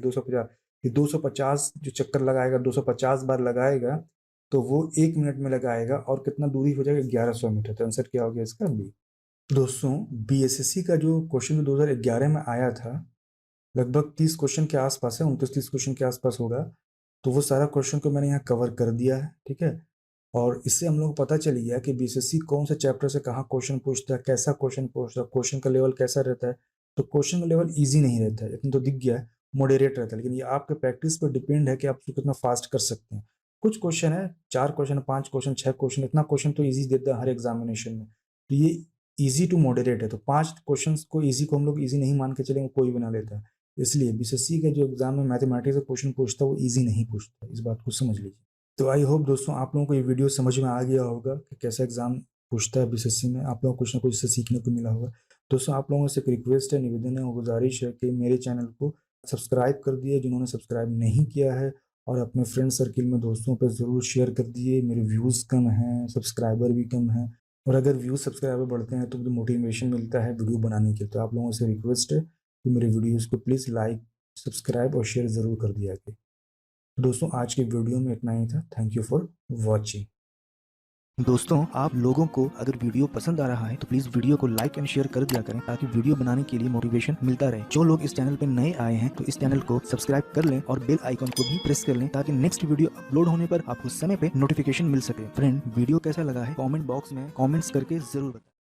S1: 250 जो चक्कर लगाएगा, 250 बार लगाएगा, तो वो 1 मिनट में लगाएगा, और कितना दूरी हो जाएगा 1100 मीटर। तो आंसर क्या हो गया इसका, बी। दोस्तों, बीएसएससी का जो क्वेश्चन 2011 में आया था, लगभग 30 क्वेश्चन के आसपास है, 29-30 क्वेश्चन के आसपास होगा। तो वो सारा क्वेश्चन को मैंने यहाँ कवर कर दिया है, ठीक है। और इससे हम लोग को पता चल गया कि बीसीएससी कौन से चैप्टर से कहाँ क्वेश्चन पूछता है, कैसा क्वेश्चन पूछता है, क्वेश्चन का लेवल कैसा रहता है। तो क्वेश्चन का लेवल इजी नहीं रहता है, इतना तो दिख गया है, मॉडरेट रहता है। लेकिन ये आपके प्रैक्टिस पर डिपेंड है कि आप उसको कितना फास्ट कर सकते हैं। कुछ क्वेश्चन है, 4 क्वेश्चन, 5 क्वेश्चन, 6 क्वेश्चन, इतना क्वेश्चन तो ईजी देता है हर एग्जामिनेशन में। तो ये ईजी टू मॉडरेट है। तो 5 क्वेश्चन को ईजी को हम लोग ईजी नहीं मान के चलेंगे, कोई बना लेता है। इसलिए बीसीएससी का जो एग्जाम में मैथमेटिक्स का क्वेश्चन पूछता है वो ईजी नहीं पूछता, इस बात को समझ लीजिए। तो आई होप दोस्तों आप लोगों को ये वीडियो समझ में आ गया होगा कि कैसा एग्जाम पूछता है बीसीएससी में। आप लोगों को कुछ ना कुछ इससे सीखने को मिला होगा। दोस्तों, आप लोगों से एक रिक्वेस्ट है, निवेदन है और गुजारिश है कि मेरे चैनल को सब्सक्राइब कर दिए जिन्होंने सब्सक्राइब नहीं किया है, और अपने फ्रेंड सर्किल में दोस्तों पर ज़रूर शेयर कर दिए। मेरे व्यूज़ कम हैं, सब्सक्राइबर भी कम हैं, और अगर व्यूज़ सब्सक्राइबर बढ़ते हैं तो मुझे मोटिवेशन मिलता है वीडियो बनाने के लिए। तो आप लोगों से रिक्वेस्ट है कि मेरे वीडियोज़ को प्लीज़ लाइक, सब्सक्राइब और शेयर ज़रूर कर दिया करें। दोस्तों, आज के वीडियो में इतना ही था। Thank you for watching.
S2: दोस्तों, आप लोगों को अगर वीडियो पसंद आ रहा है तो प्लीज वीडियो को लाइक एंड शेयर कर दिया करें, ताकि वीडियो बनाने के लिए मोटिवेशन मिलता रहे। जो लोग इस चैनल पे नए आए हैं तो इस चैनल को सब्सक्राइब कर लें और बेल आइकन को भी प्रेस कर लें, ताकि नेक्स्ट वीडियो अपलोड होने पर आपको समय पे नोटिफिकेशन मिल सके। फ्रेंड, वीडियो कैसा लगा है कमेंट बॉक्स में कमेंट्स करके जरूर बताएं।